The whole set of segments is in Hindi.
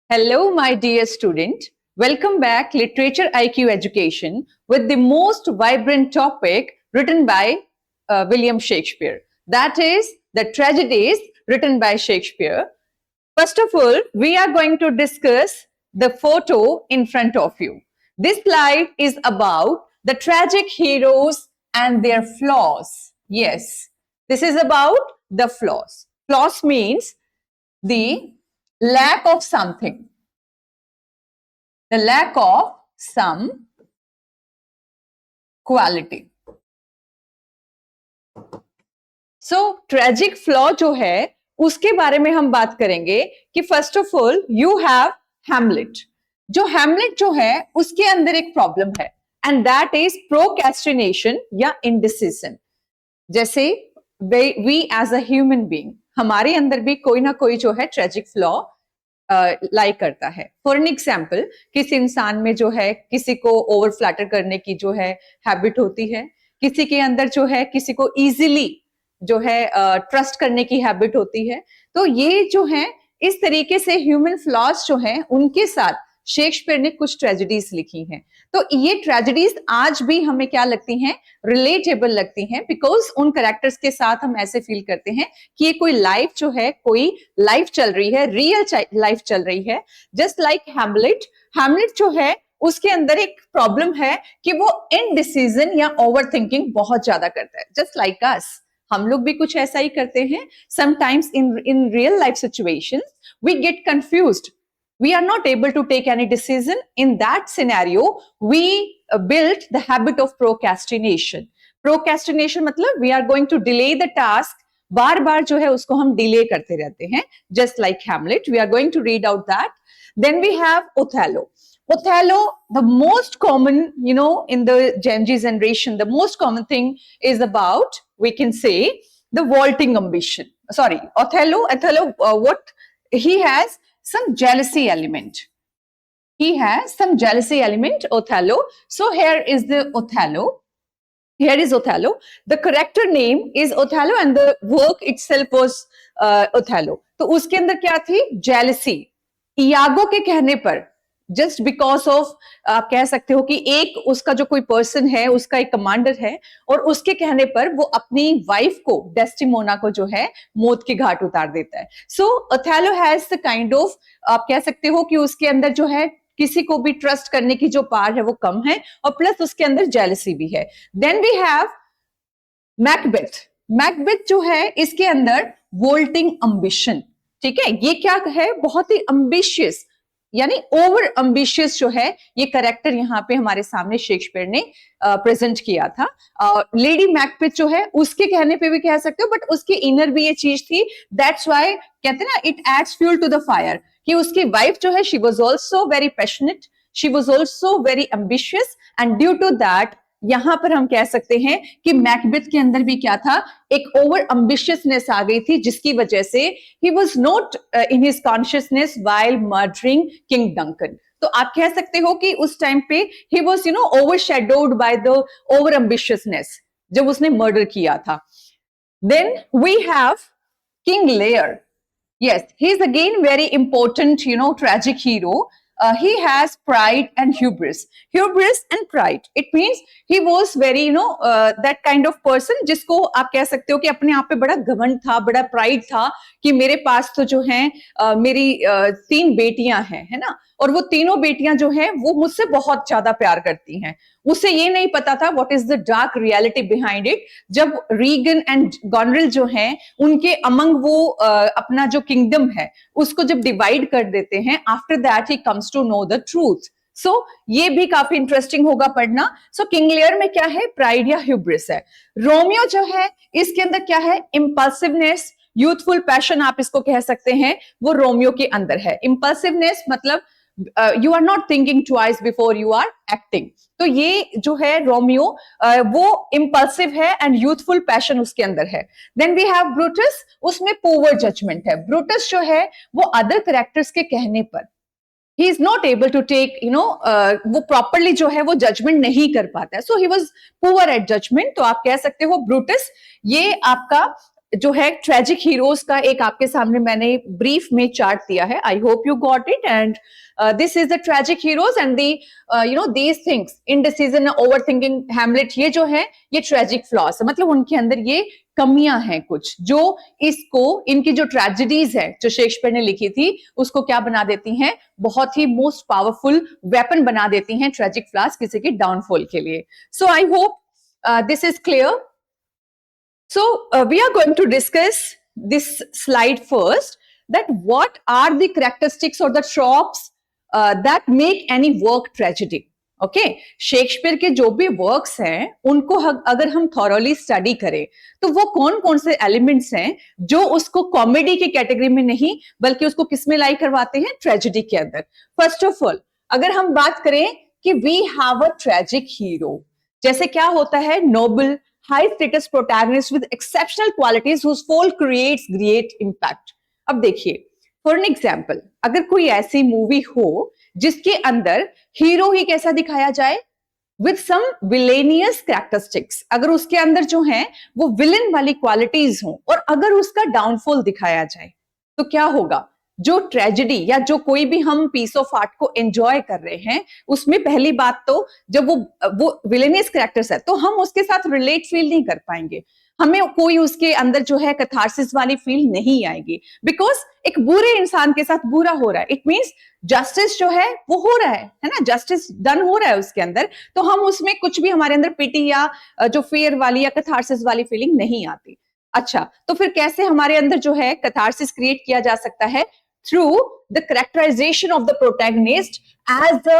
Hello, my dear student. Welcome back Literature IQ Education with the most vibrant topic written by William Shakespeare. That is the tragedies written by Shakespeare. First of all, we are going to discuss the photo in front of you. This slide is about the tragic heroes and their flaws. Yes, this is about the flaws. Flaws means the lack of something, the lack of some quality. So tragic flaw जो है उसके बारे में हम बात करेंगे कि first of all you have Hamlet. जो हैमलेट जो है उसके अंदर एक प्रॉब्लम है एंड दैट इज प्रोक्रेस्टिनेशन या इंडिसिजन. जैसे we as a human being, हमारे अंदर भी कोई ना कोई जो है ट्रेजिक फ्लॉ लाइक करता है. फॉर एन एग्जाम्पल, किसी इंसान में जो है किसी को ओवर फ्लैटर करने की जो है हैबिट होती है, किसी के अंदर जो है किसी को इजीली जो है ट्रस्ट करने की हैबिट होती है. तो ये जो है इस तरीके से ह्यूमन फ्लॉज जो है उनके साथ शेक्सपियर ने कुछ ट्रेजेडीज लिखी हैं. तो ये ट्रेजेडीज आज भी हमें क्या लगती हैं, रिलेटेबल लगती हैं, बिकॉज उन कैरेक्टर्स के साथ हम ऐसे फील करते हैं कि ये कोई लाइफ जो है, कोई लाइफ चल रही है, रियल लाइफ चल रही है. Just like Hamlet. हैमलेट जो है उसके अंदर एक प्रॉब्लम है कि वो इनडिसीजन या ओवर थिंकिंग बहुत ज्यादा करता है. जस्ट लाइक अस, हम लोग भी कुछ ऐसा ही करते हैं. Sometimes in real life situations we get confused. We are not able to take any decision. In that scenario, we built the habit of procrastination. Procrastination मतलब we are going to delay the task. बार बार जो है उसको हम delay करते रहते हैं. Just like Hamlet, we are going to read out that. Then we have Othello. Othello, the most common, in the Gen Z generation, the most common thing is about, we can say, the vaulting ambition. Sorry, Othello, what he has, some jealousy element. He has some jealousy element, Othello. So here is the Othello. Here is Othello. The character name is Othello and the work itself was Othello. तो उसके अंदर क्या थी? Jealousy. इयागो के कहने पर, जस्ट बिकॉज ऑफ, आप कह सकते हो कि एक उसका जो कोई पर्सन है, उसका एक कमांडर है, और उसके कहने पर वो अपनी वाइफ को, डेस्टिमोना को जो है मौत के घाट उतार देता है. So Othello has the kind of, आप कह सकते हो कि उसके अंदर जो है किसी को भी ट्रस्ट करने की जो पावर है वो कम है, और प्लस उसके अंदर जेलसी भी है. Then we have Macbeth. Macbeth जो है इसके अंदर वोल्टिंग अम्बिशन. ठीक है, ये क्या है, बहुत ही अम्बिशियस यानी ओवर अम्बिशियस जो है ये कैरेक्टर यहाँ पे हमारे सामने शेक्सपियर ने प्रेजेंट किया था. लेडी मैकबेथ जो है उसके कहने पे भी कह सकते हो, बट उसके इनर भी ये चीज थी. दैट्स व्हाई कहते हैं ना, it adds fuel to the fire, कि उसकी वाइफ जो है she was also very passionate, she was also very ambitious, and due to that यहां पर हम कह सकते हैं कि मैकबेथ के अंदर भी क्या था, एक ओवर एम्बिशियसनेस आ गई थी, जिसकी वजह से he was not in his consciousness while murdering King Duncan. तो आप कह सकते हो कि उस टाइम पे he was overshadowed by the over ambitiousness जब उसने मर्डर किया था. Then we have King Lear. Yes, he is again very important, tragic hero. He has pride and hubris. Hubris and pride. It means he was very, that kind of person जिसको आप कह सकते हो कि अपने आप पे बड़ा घमंड था, बड़ा प्राइड था कि मेरे पास तो जो है मेरी 3 बेटियां हैं, है ना, और वो तीनों बेटियां जो हैं वो मुझसे बहुत ज्यादा प्यार करती हैं. उसे ये नहीं पता था what is the dark reality behind it. जब रीगन एंड गॉनरिल जो हैं उनके अमंग वो अपना जो किंगडम है उसको जब डिवाइड कर देते हैं, after that he comes to know the truth. So ये भी काफी इंटरेस्टिंग होगा पढ़ना. सो किंग लियर में क्या है, प्राइड या ह्यूब्रिस है. रोमियो जो है इसके अंदर क्या है, इंपल्सिवनेस, यूथफुल पैशन आप इसको कह सकते हैं, वो रोमियो के अंदर है. इंपल्सिवनेस मतलब you are not thinking twice before you are acting. तो ये जो है रोमियो वो इंपल्सिव है एंड यूथफुल पैशन उसके अंदर है. Then we have Brutus. उसमें पुअर जजमेंट है. ब्रूटस जो है वो अदर कैरेक्टर्स के कहने पर he is not able to take, वो प्रॉपरली जो है वो जजमेंट नहीं कर पाता है. So he was poor at judgement. तो आप कह सकते हो ब्रूटस ये आपका जो है ट्रेजिक हीरोज का एक आपके सामने मैंने ब्रीफ में चार्ट दिया है. आई hope you got it. And this is the tragic heroes and the these things, indecision, over thinking, Hamlet, ये जो है ये ट्रेजिक फ्लॉस है. मतलब उनके अंदर ये कमियां हैं कुछ जो इसको, इनकी जो ट्रेजेडीज है जो शेक्सपियर ने लिखी थी उसको क्या बना देती हैं, बहुत ही मोस्ट पावरफुल वेपन बना देती हैं ट्रेजिक फ्लॉस किसी की डाउनफॉल के लिए. So I hope this is clear. So we are going to discuss this slide first, that what are the characteristics or the tropes that make any work tragedy. Okay, Shakespeare के जो भी वर्क्स हैं उनको अगर हम थॉरोली स्टडी करें तो वो कौन कौन से एलिमेंट्स हैं जो उसको कॉमेडी की कैटेगरी में नहीं बल्कि उसको किस में लाई करवाते हैं, ट्रेजेडी के अंदर. फर्स्ट ऑफ ऑल अगर हम बात करें कि we have a tragic hero, जैसे क्या होता है, noble high status protagonist with exceptional qualities whose fall creates great impact. अब देखिए फॉर एन एग्जांपल, अगर कोई ऐसी मूवी हो जिसके अंदर हीरो ही कैसा दिखाया जाए, विद सम विलेनियस कैरेक्टरिस्टिक्स, अगर उसके अंदर जो है वो विलेन वाली क्वालिटीज हो और अगर उसका डाउनफॉल दिखाया जाए तो क्या होगा. जो ट्रेजेडी या जो कोई भी हम पीस ऑफ आर्ट को एंजॉय कर रहे हैं उसमें पहली बात तो जब वो विलेनियस कैरेक्टर्स है तो हम उसके साथ रिलेट फील नहीं कर पाएंगे, हमें कोई उसके अंदर जो है कैथारसिस वाली फील नहीं आएगी, बिकॉज एक बुरे इंसान के साथ बुरा हो रहा है. इट मींस जस्टिस जो है वो हो रहा है ना, जस्टिस डन हो रहा है उसके अंदर, तो हम उसमें कुछ भी हमारे अंदर पिटी या जो फेयर वाली या कैथारसिस वाली फीलिंग नहीं आती. अच्छा, तो फिर कैसे हमारे अंदर जो है कैथारसिस क्रिएट किया जा सकता है, through the characterization of the protagonist as the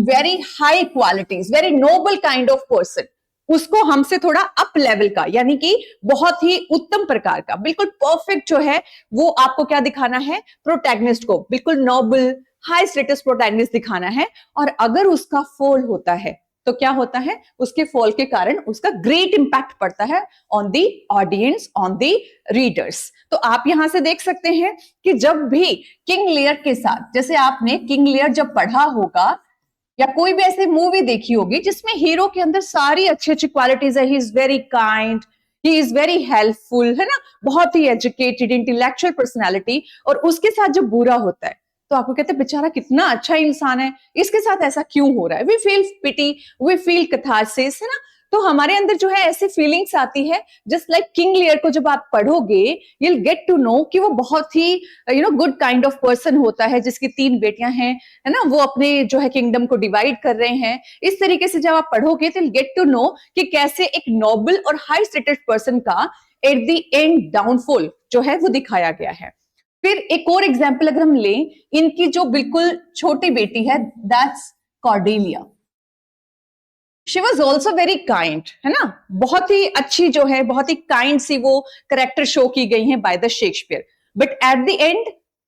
very high qualities, very noble kind of person. उसको हमसे थोड़ा अप लेवल का, यानी कि बहुत ही उत्तम प्रकार का, बिल्कुल परफेक्ट जो है वो आपको क्या दिखाना है, प्रोटैगनिस्ट को बिल्कुल नोबल हाई स्टेटस प्रोटैगनिस्ट दिखाना है. और अगर उसका फॉल होता है तो क्या होता है, उसके फॉल के कारण उसका ग्रेट इंपैक्ट पड़ता है on the audience, on the readers. तो आप यहां से देख सकते हैं कि जब भी किंग लियर के साथ, जैसे आपने किंग लियर जब पढ़ा होगा या कोई भी ऐसी मूवी देखी होगी जिसमें हीरो के अंदर सारी अच्छी अच्छी क्वालिटीज है, ही is very kind, he is very helpful, है ना, बहुत ही एजुकेटेड, इंटेलेक्चुअल पर्सनैलिटी, और उसके साथ जब बुरा होता है तो आपको कहते हैं बेचारा कितना अच्छा इंसान है, इसके साथ ऐसा क्यों हो रहा है. We feel pity, we feel catharsis, है ना. तो हमारे अंदर जो है ऐसी फीलिंग्स आती है. जस्ट लाइक किंग लियर को जब आप पढ़ोगे you will get to know कि वो बहुत ही गुड काइंड ऑफ पर्सन होता है, जिसकी 3 बेटियां हैं, है ना, वो अपने जो है किंगडम को डिवाइड कर रहे हैं. इस तरीके से जब आप पढ़ोगे तो you will get to know कि कैसे एक नोबल और हाई स्टेटस पर्सन का एट द एंड डाउनफॉल जो है वो दिखाया गया है. फिर एक और एग्जाम्पल अगर हम लें, इनकी जो बिल्कुल छोटी बेटी है, that's Cordelia. She was also very kind, है ना, बहुत ही अच्छी जो है, बहुत ही काइंड सी वो करेक्टर शो की गई है by the Shakespeare. But at the and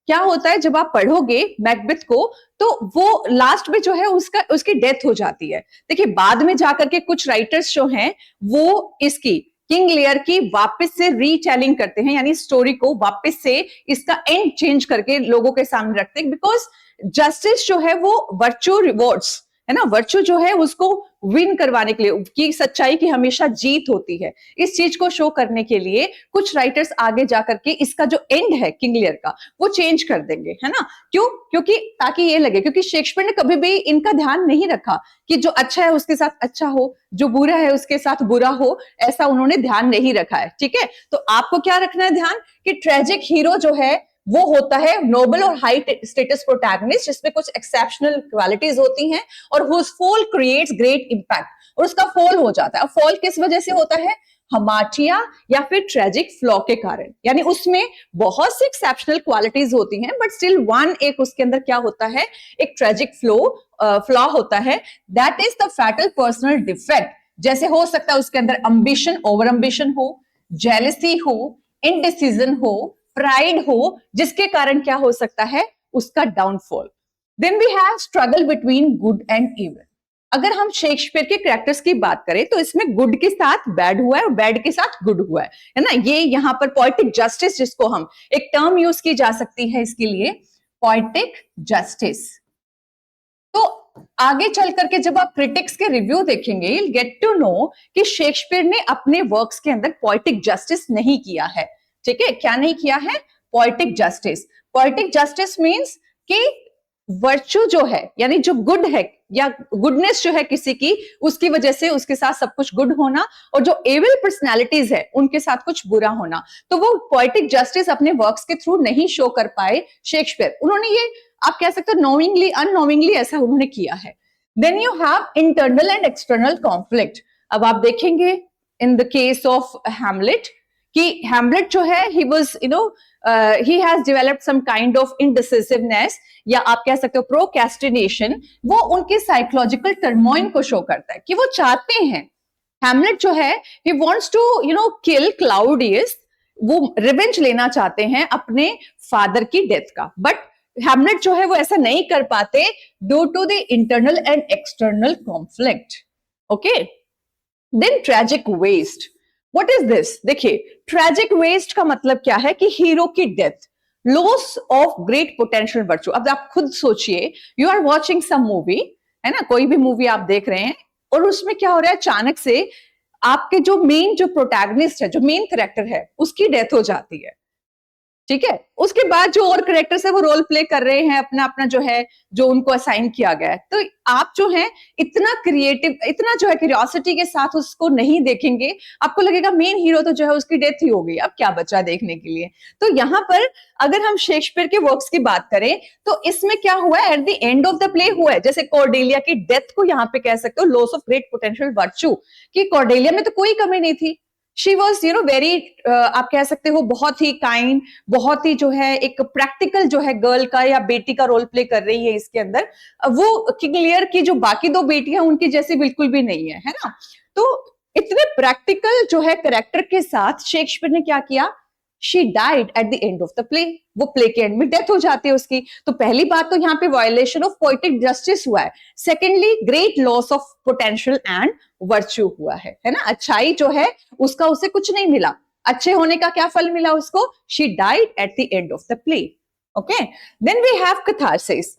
क्या होता है, जब आप पढ़ोगे मैकबेथ को तो वो लास्ट में जो है उसकी डेथ हो जाती है. देखिए बाद में जाकर के कुछ राइटर्स जो हैं वो इसकी किंग लियर की वापस से रीटेलिंग करते हैं, यानी स्टोरी को वापस से इसका एंड चेंज करके लोगों के सामने रखते हैं, बिकॉज जस्टिस जो है वो वर्चू रिवॉर्ड्स, है ना, वर्चू जो है उसको विन करवाने के लिए, कि सच्चाई की हमेशा जीत होती है, इस चीज को शो करने के लिए कुछ राइटर्स आगे जाकर के इसका जो एंड है किंग लियर का वो चेंज कर देंगे, है ना. क्यों? क्योंकि ताकि ये लगे, क्योंकि शेक्सपियर ने कभी भी इनका ध्यान नहीं रखा कि जो अच्छा है उसके साथ अच्छा हो, जो बुरा है उसके साथ बुरा हो, ऐसा उन्होंने ध्यान नहीं रखा है. ठीक है, तो आपको क्या रखना है ध्यान, कि ट्रेजिक हीरो जो है वो होता है नोबल और हाई स्टेटस प्रोटैगनिस्ट, जिसमें कुछ एक्सेप्शनल क्वालिटीज होती हैं और whose fall creates great impact, और उसका फॉल हो जाता है. फॉल किस वजह से होता है, हमाटिया या फिर ट्रेजिक फ्लॉ के कारण, यानी उसमें बहुत सी एक्सेप्शनल क्वालिटीज होती हैं बट स्टिल वन एक उसके अंदर क्या होता है, एक ट्रेजिक फ्लॉ होता है, that is the fatal personal defect. जैसे हो सकता है उसके अंदर अम्बिशन, ओवर अम्बिशन हो, जेलसी हो, इनडिसीजन हो, प्राइड हो, जिसके कारण क्या हो सकता है, उसका downfall. Then we have struggle between good and evil. अगर हम शेक्सपियर के कैरेक्टर्स की बात करें तो इसमें गुड के साथ बैड हुआ है और बैड के साथ गुड हुआ है ना. ये यहाँ पर पोएटिक जस्टिस, जिसको हम एक टर्म यूज की जा सकती है इसके लिए, पोएटिक जस्टिस. तो आगे चल करके जब आप क्रिटिक्स के रिव्यू देखेंगे, you'll get to know कि शेक्सपियर ने अपने वर्क्स के अंदर पोएटिक जस्टिस नहीं किया है। ठीक है, क्या नहीं किया है? Poetic justice. Poetic justice means कि वर्च्यू जो है, यानी जो गुड है या गुडनेस जो है किसी की, उसकी वजह से उसके साथ सब कुछ गुड होना, और जो एविल पर्सनैलिटीज है उनके साथ कुछ बुरा होना, तो वो पोएटिक जस्टिस अपने वर्क्स के थ्रू नहीं शो कर पाए शेक्सपियर। उन्होंने ये, आप कह सकते हो नोइंगली अननोइंगली ऐसा उन्होंने किया है। Then you have internal and external conflict. अब आप देखेंगे in the case of Hamlet कि हैमलेट जो है, he was he has developed some kind of indecisiveness, या आप कह सकते हो प्रोक्रेस्टिनेशन। वो उनके साइकोलॉजिकल टर्मोइन को शो करता है कि वो चाहते हैं, हैमलेट जो है, he wants to kill Claudius, वो रिवेंज लेना चाहते हैं अपने फादर की डेथ का, बट हैमलेट जो है वो ऐसा नहीं कर पाते due to the internal and external conflict. Okay, then tragic waste. What is this? देखिए, ट्रेजिक वेस्ट का मतलब क्या है कि हीरो की death, loss of great potential virtue. अब आप खुद सोचिए, you are watching some movie, है ना, कोई भी मूवी आप देख रहे हैं, और उसमें क्या हो रहा है, अचानक से आपके जो मेन जो प्रोटैगनिस्ट है, जो मेन कैरेक्टर है, उसकी डेथ हो जाती है। ठीक है, उसके बाद जो और कैरेक्टर्स है वो रोल प्ले कर रहे हैं अपना अपना जो है, जो उनको असाइन किया गया है। तो आप जो है इतना क्रिएटिव, इतना जो है क्यूरियोसिटी के साथ उसको नहीं देखेंगे, आपको लगेगा मेन हीरो तो जो है उसकी डेथ ही हो गई, अब क्या बचा देखने के लिए। तो यहाँ पर अगर हम शेक्सपियर के वर्क्स की बात करें तो इसमें क्या हुआ है, eight the end of the play हुआ है, जैसे कॉर्डेलिया की डेथ को यहाँ पे कह सकते हो loss of great potential virtue, कि कॉर्डेलिया में तो कोई कमी नहीं थी, शी वॉज वेरी, आप कह सकते हो बहुत ही काइंड, बहुत ही जो है एक प्रैक्टिकल जो है गर्ल का या बेटी का रोल प्ले कर रही है इसके अंदर। वो किंग लियर की जो बाकी दो बेटियां उनकी जैसी बिल्कुल भी नहीं है ना। तो इतने प्रैक्टिकल जो है कैरेक्टर के साथ शेक्सपियर ने क्या किया, she died at the end of the play, वो प्ले के एंड में डेथ हो जाती है उसकी। तो पहली बात तो यहाँ पे वायलेशन ऑफ पोएटिक जस्टिस हुआ है, secondly great loss of potential and virtue हुआ है ना। अच्छाई जो है उसका उसे कुछ नहीं मिला, अच्छे होने का क्या फल मिला उसको, she died at the end of the play. Okay, then we have catharsis.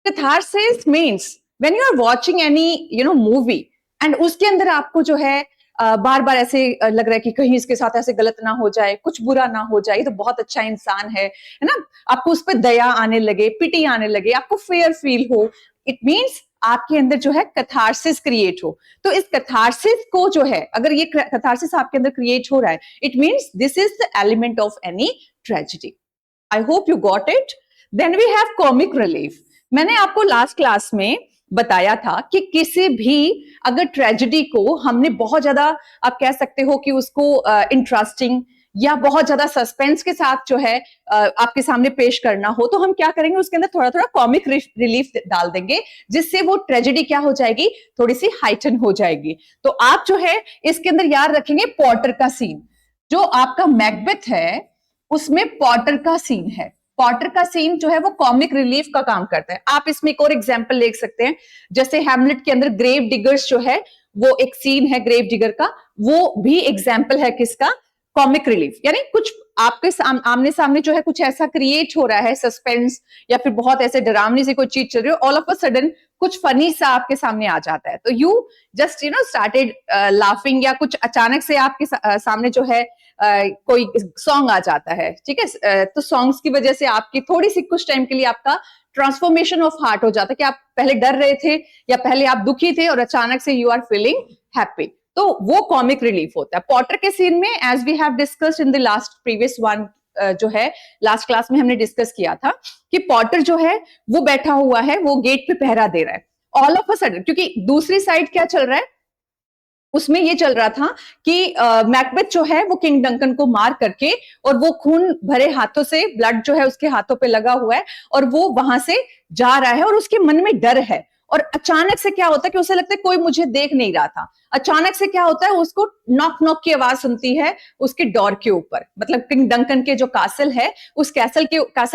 Catharsis means when you are watching any movie and उसके अंदर आपको जो है बार बार ऐसे लग रहा है कि कहीं इसके साथ ऐसे गलत ना हो जाए, कुछ बुरा ना हो जाए, तो बहुत अच्छा इंसान है ना, आपको उस पर दया आने लगे, पिटी आने लगे, आपको फेयर फील हो, इट मींस आपके अंदर जो है कैथारसिस क्रिएट हो। तो इस कैथारसिस को जो है, अगर ये कैथारसिस आपके अंदर क्रिएट हो रहा है, it means this is the element of any tragedy. I hope you got it. Then we have comic relief. मैंने आपको लास्ट क्लास में बताया था कि किसी भी अगर ट्रेजेडी को हमने बहुत ज्यादा, आप कह सकते हो कि उसको इंटरेस्टिंग या बहुत ज्यादा सस्पेंस के साथ जो है आपके सामने पेश करना हो, तो हम क्या करेंगे, उसके अंदर थोड़ा थोड़ा कॉमिक रिलीफ डाल देंगे, जिससे वो ट्रेजेडी क्या हो जाएगी, थोड़ी सी हाइटन हो जाएगी। तो आप जो है इसके अंदर याद रखेंगे पॉटर का सीन, जो आपका मैकबेथ है उसमें पॉटर का सीन है। पॉटर का सीन जो है वो कॉमिक रिलीफ का काम करता है। आप इसमें एक और एग्जांपल ले सकते हैं, जैसे हैमलेट के अंदर ग्रेव डिगर्स जो है, वो एक सीन है ग्रेव डिगर का, वो भी एग्जांपल है किसका, कॉमिक रिलीफ। यानी कुछ आपके आमने सामने जो है कुछ ऐसा क्रिएट हो रहा है, सस्पेंस या फिर बहुत ऐसे डरावनी सी कोई चीज चल रही है, ऑल ऑफ अ सडन कुछ फनी सा आपके सामने आ जाता है, तो यू जस्ट स्टार्टेड लाफिंग, या कुछ अचानक से आपके सामने जो है कोई सॉन्ग आ जाता है, ठीक है, तो सॉन्ग्स की वजह से आपकी थोड़ी सी कुछ टाइम के लिए आपका ट्रांसफॉर्मेशन ऑफ हार्ट हो जाता है, कि आप पहले डर रहे थे या पहले आप दुखी थे और अचानक से यू आर फीलिंग हैप्पी, तो वो कॉमिक रिलीफ होता है। पॉटर के सीन में, as we have discussed in the last previous one, जो है लास्ट क्लास में हमने डिस्कस किया था कि पॉटर जो है वो बैठा हुआ है, वो गेट पे पहरा दे रहा है, ऑल ऑफ अ सडन, क्योंकि दूसरी साइड क्या चल रहा है, उसमें ये चल रहा था कि मैकबेथ जो है वो किंग डंकन को मार करके, और वो खून भरे हाथों से, ब्लड जो है उसके हाथों पे लगा हुआ है, और वो वहां से जा रहा है और उसके मन में डर है, और अचानक से क्या होता है कि उसे लगता है कोई मुझे देख नहीं रहा था, अचानक से क्या होता है, उसको नॉक नॉक की आवाज सुनती है उसके डोर के ऊपर, मतलब किंग डंकन के जो कासल है उस कैसल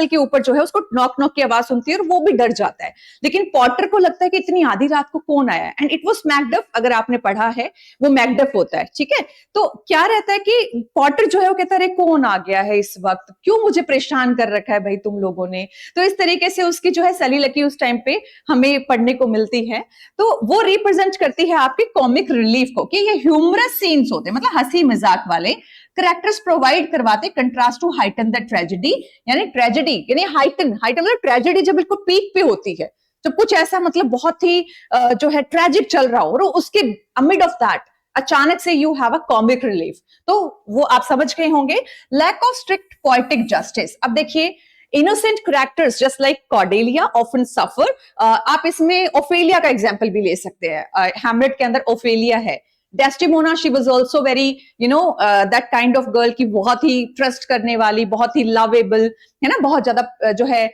के ऊपर जो है उसको नॉक नॉक की आवाज सुनती है और वो भी डर जाता है। लेकिन पॉटर को लगता है कि इतनी आधी रात को कौन आया है, एंड इट वाज मैकडफ, अगर आपने पढ़ा है वो मैकडफ होता है, ठीक है। तो क्या रहता है कि पॉटर जो है वो कहता है कौन आ गया है इस वक्त, क्यों मुझे परेशान कर रखा है भाई तुम लोगों ने। तो इस तरीके से उसकी जो है सली लकी उस टाइम पे हमें पढ़ने को मिलती है। तो वो रिप्रेजेंट करती है आपके कॉमिक रिलीफ को, कि ये ह्यूमरस सीन्स होते हैं, मतलब हंसी मजाक वाले करेक्टर्स प्रोवाइड करवाते, contrast to heighten the tragedy, यानी ट्रेजेडी यानी हाइटन मतलब ट्रेजेडी जब बिल्कुल पीक पे होती है, जब कुछ ऐसा मतलब बहुत ही जो है ट्रेजिक चल रहा हो और उसके अमिड ऑफ दैट अचानक से you have a comic relief, तो वो आप समझ गए होंगे। Lack of strict poetic justice, अब देखिए innocent characters just like Cordelia often suffer, आप इसमें ओफेलिया का एग्जांपल भी ले सकते हैं, हैमलेट के अंदर ओफेलिया है। Desdemona she was also very that kind of girl की बहुत ही ट्रस्ट करने वाली, बहुत ही लवेबल है ना, बहुत ज्यादा जो है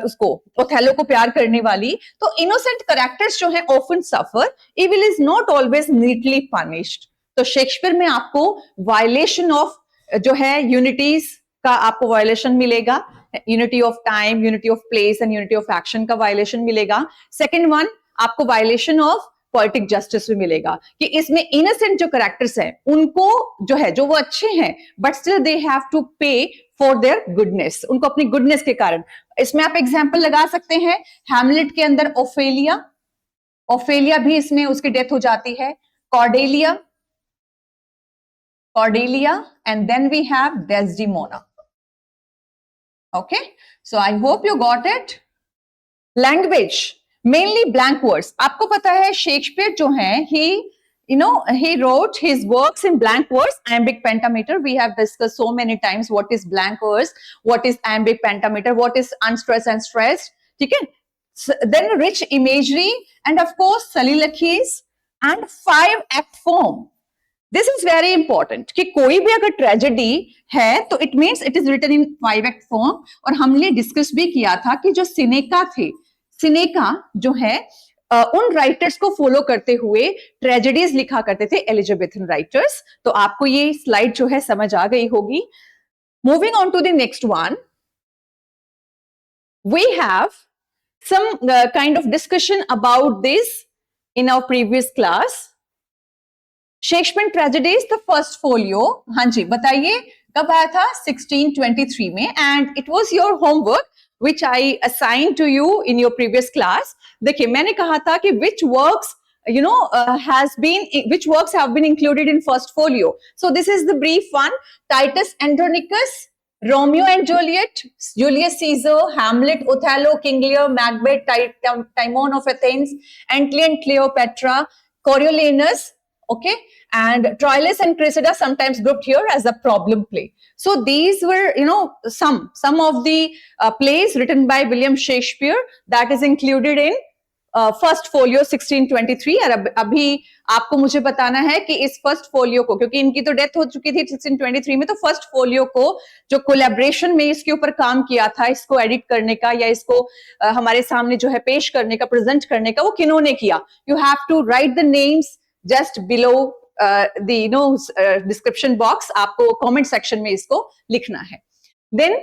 उसको ओथेलो को प्यार करने वाली। तो इनोसेंट कैरेक्टर्स जो है often suffer, evil is not always neatly punished. तो शेक्सपियर में आपको वायलेशन ऑफ जो है यूनिटीज का आपको वायलेशन मिलेगा, unity of time, unity of place and unity of action का वायलेशन मिलेगा। सेकंड वन आपको वायलेशन ऑफ पोएटिक जस्टिस भी मिलेगा, कि इसमें इनोसेंट जो कैरेक्टर्स हैं उनको जो है जो वो अच्छे हैं but still they have to pay for their goodness, उनको अपनी गुडनेस के कारण। इसमें आप एग्जांपल लगा सकते हैं, हैमलेट के अंदर ओफेलिया, ओफेलिया भी इसमें उसकी डेथ हो जाती है, Cordelia, Cordelia and then we have Desdemona. Okay, so I hope you got it. Language, mainly blank words. आपको पता है शेक्सपियर जो है he wrote his works in blank verse, iambic pentameter. We have discussed so many times what is blank verse, what is iambic pentameter, what is unstressed and stressed. ठीक है? Then rich imagery and of course soliloquies and 5-act form. This is very important, कि कोई भी अगर ट्रेजेडी है तो it means it is written in 5-act form. और हमने डिस्कस भी किया था कि जो सिनेका थे, सिनेका जो है उन राइटर्स को फॉलो करते हुए ट्रेजेडीज लिखा करते थे, एलिजाबेथन राइटर्स। तो आपको ये स्लाइड जो है समझ आ गई होगी। Moving on to the next one, we have some kind of discussion about this in our previous class. Shakespeare tragedies the first folio, हाँ जी बताइए कब आया था? 1623 में, and it was your homework which I assign to you in your previous class. देखिए मैंने कहा था कि which works have been included in first folio. So this is the brief one: Titus Andronicus, Romeo and Juliet, Julius Caesar, Hamlet, Othello, King Lear, Macbeth, Timon of Athens, Antony and Cleopatra, Coriolanus, okay, and Troilus and Cressida, sometimes grouped here as a problem play. So these were, some of the plays written by William Shakespeare that is included in first folio 1623। और अभी आपको मुझे बताना है कि इस फर्स्ट फोलियो को, क्योंकि इनकी तो डेथ हो चुकी थी 1623 में, तो फर्स्ट फोलियो को जो कोलैबोरेशन में इसके ऊपर काम किया था, इसको एडिट करने का या इसको हमारे सामने जो है पेश करने का, प्रेजेंट करने का, वो किन्होंने किया? You have to write the names just below the description box, आपको कमेंट सेक्शन में इसको लिखना है। देन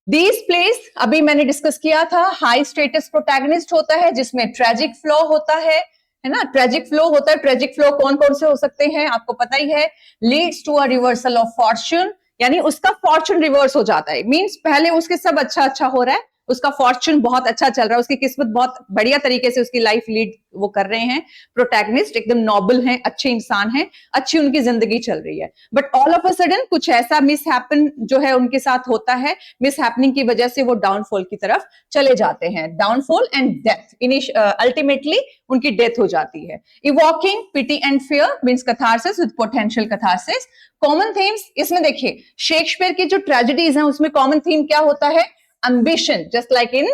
These plays अभी मैंने डिस्कस किया था, हाई स्टेटस प्रोटैगनिस्ट होता है जिसमें ट्रेजिक फ्लो होता है ना, ट्रेजिक फ्लो होता है। ट्रेजिक फ्लो कौन कौन से हो सकते हैं आपको पता ही है, leads to a reversal of fortune, यानी उसका फॉर्च्यून रिवर्स हो जाता है, मींस पहले उसके सब अच्छा हो रहा है, उसका फॉर्च्यून बहुत अच्छा चल रहा है, उसकी किस्मत बहुत बढ़िया तरीके से उसकी लाइफ लीड वो कर रहे हैं, प्रोटैगनिस्ट एकदम नोबल हैं, अच्छे इंसान हैं, अच्छी उनकी जिंदगी चल रही है, but all of a sudden कुछ ऐसा मिस हैपन जो है उनके साथ होता है, मिस हैपनिंग की वजह से वो डाउनफॉल की तरफ चले जाते हैं, डाउनफॉल एंड डेथ, अल्टीमेटली उनकी डेथ हो जाती है। Evoking pity and fear means catharsis with potential catharsis. Common themes इसमें देखिए, शेक्सपियर की जो ट्रेजेडीज हैं उसमें कॉमन थीम क्या होता है? ambition, just like in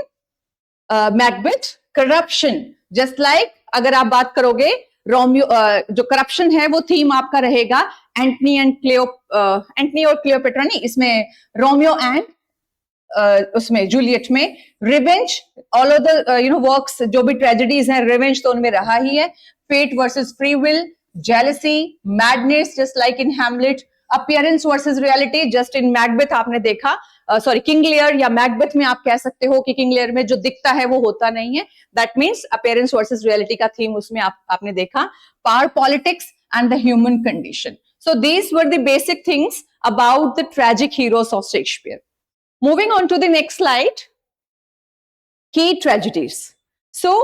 Macbeth, corruption, just like अगर आप बात करोगे रोमियो, जो करप्शन है वो थीम आपका रहेगा, एंटनी और क्लियोपेट्रा नहीं, इसमें रोमियो एंड उसमें जूलियट में revenge, all of the works जो भी ट्रेजेडीज हैं, रिवेंज तो उनमें रहा ही है, fate versus free will, jealousy, madness just like in Hamlet, appearance versus reality just in Macbeth आपने देखा, सॉरी किंग लियर या मैकबेथ में आप कह सकते हो कि किंग लियर में जो दिखता है वो होता नहीं है, that means appearance versus reality का थीम उसमें आपने देखा, power politics and the human condition. So these were the basic things about the tragic heroes of Shakespeare. Moving on to the next slide, key tragedies. So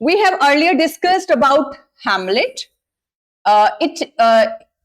we have earlier discussed about Hamlet.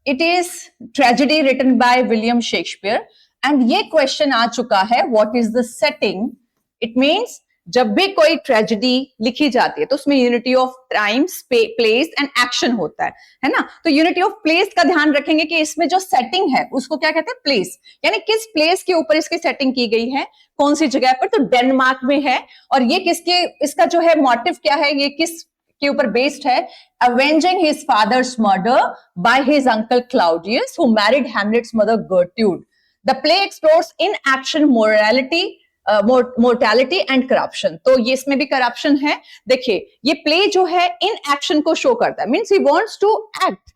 It is tragedy written by William Shakespeare. And ये question आ चुका है, what is the setting? It means जब भी कोई ट्रेजेडी लिखी जाती है तो उसमें unity of time, place and action होता है ना. तो यूनिटी ऑफ प्लेस का ध्यान रखेंगे कि इसमें जो सेटिंग है उसको क्या कहते हैं, प्लेस, यानी किस प्लेस के ऊपर इसकी सेटिंग की गई है, कौन सी जगह पर, तो डेनमार्क में है. और ये किसके, इसका जो है मोटिव क्या है, ये किस के ऊपर बेस्ड है, avenging his father's murder by his uncle Claudius who married Hamlet's mother Gertrude. The play explores in action mortality and corruption. तो ये इसमें भी करप्शन है. देखिए ये प्ले जो है इन एक्शन को शो करता है, means he wants to act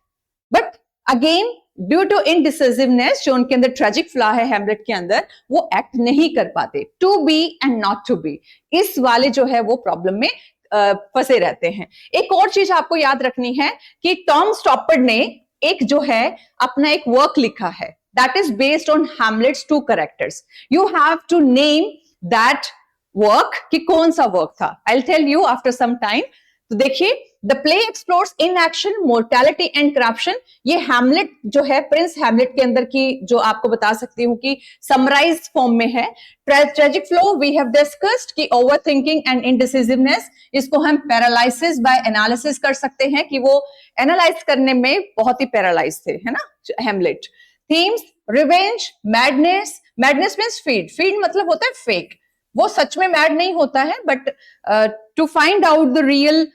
but again due to indecisiveness, जो उनके अंदर ट्रेजिक फ्लॉ है हेमलेट के अंदर, वो एक्ट नहीं कर पाते. To be and not to be, इस वाले जो है वो प्रॉब्लम में फंसे रहते हैं. एक और चीज आपको याद रखनी है कि टॉम स्टॉपर्ड ने एक जो है अपना एक वर्क लिखा है, that is based on Hamlet's two characters. You have to name that work कि कौन सा वर्क था. I'll tell you after some time. तो देखिए, the play explores inaction, mortality and corruption. ये Hamlet जो है, प्रिंस Hamlet के अंदर की जो आपको बता सकती हूँ कि समराइज्ड फॉर्म में है. Tragic flow we have discussed कि overthinking and indecisiveness, इसको हम paralysis by analysis कर सकते हैं कि वो एनालाइज करने में बहुत ही पैरालाइज थे, है ना Hamlet. Themes, revenge, madness. Madness means feed. Feed मतलब होता है fake. वो सच में mad नहीं होता है, but to find out the real